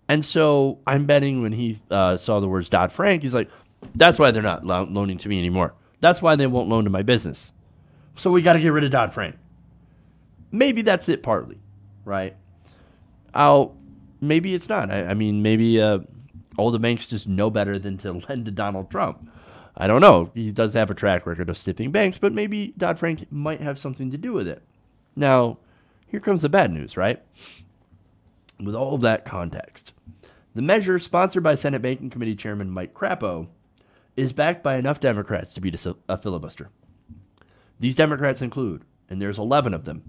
And so I'm betting when he saw the words Dodd-Frank, he's like, that's why they're not loaning to me anymore. That's why they won't loan to my business. So we got to get rid of Dodd-Frank. Maybe that's it partly, right? Maybe it's not. I mean, maybe all the banks just know better than to lend to Donald Trump. I don't know. He does have a track record of stiffing banks, but maybe Dodd-Frank might have something to do with it. Now, here comes the bad news, right? With all of that context, the measure sponsored by Senate Banking Committee Chairman Mike Crapo is backed by enough Democrats to beat a filibuster. These Democrats include, and there's 11 of them,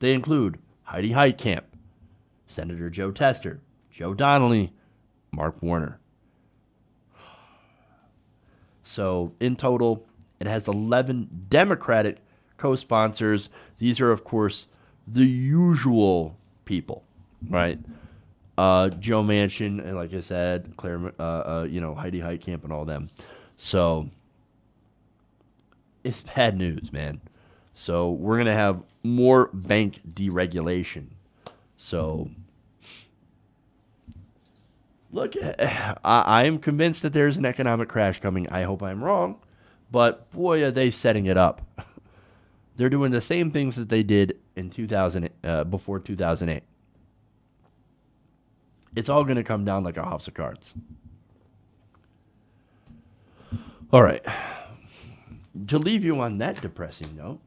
they include Heidi Heitkamp, Senator Joe Tester, Joe Donnelly, Mark Warner. So in total, it has 11 Democratic co-sponsors. These are, of course, the usual people, right? Joe Manchin, and like I said, Claire, Heidi Heitkamp and all them. So it's bad news, man. So we're going to have more bank deregulation. So look, I am convinced that there's an economic crash coming. I hope I'm wrong. But boy, are they setting it up. They're doing the same things that they did in before 2008. It's all going to come down like a house of cards. All right. To leave you on that depressing note,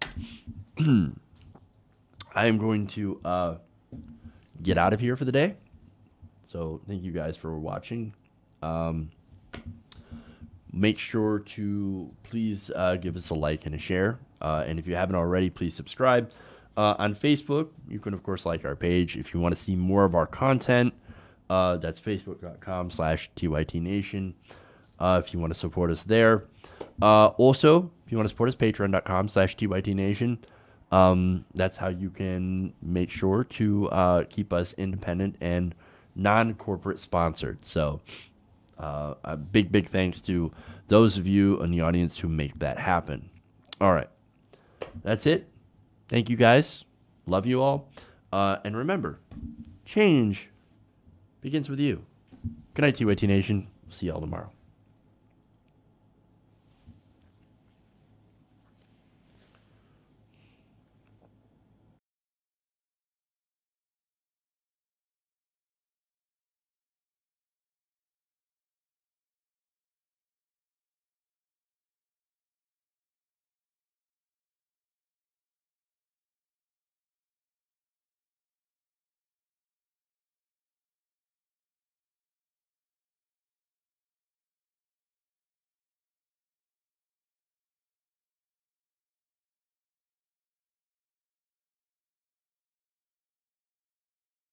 I am going to get out of here for the day. So thank you guys for watching. Make sure to please give us a like and a share. And if you haven't already, please subscribe. On Facebook, you can, of course, like our page. If you want to see more of our content, that's facebook.com/TYTNation. If you want to support us there. Also, if you want to support us, patreon.com/TYTNation. That's how you can make sure to keep us independent and non-corporate sponsored. So a big thanks to those of you in the audience who make that happen. All right. That's it. Thank you, guys. Love you all. And remember, change begins with you. Good night, TYT Nation. See y'all tomorrow.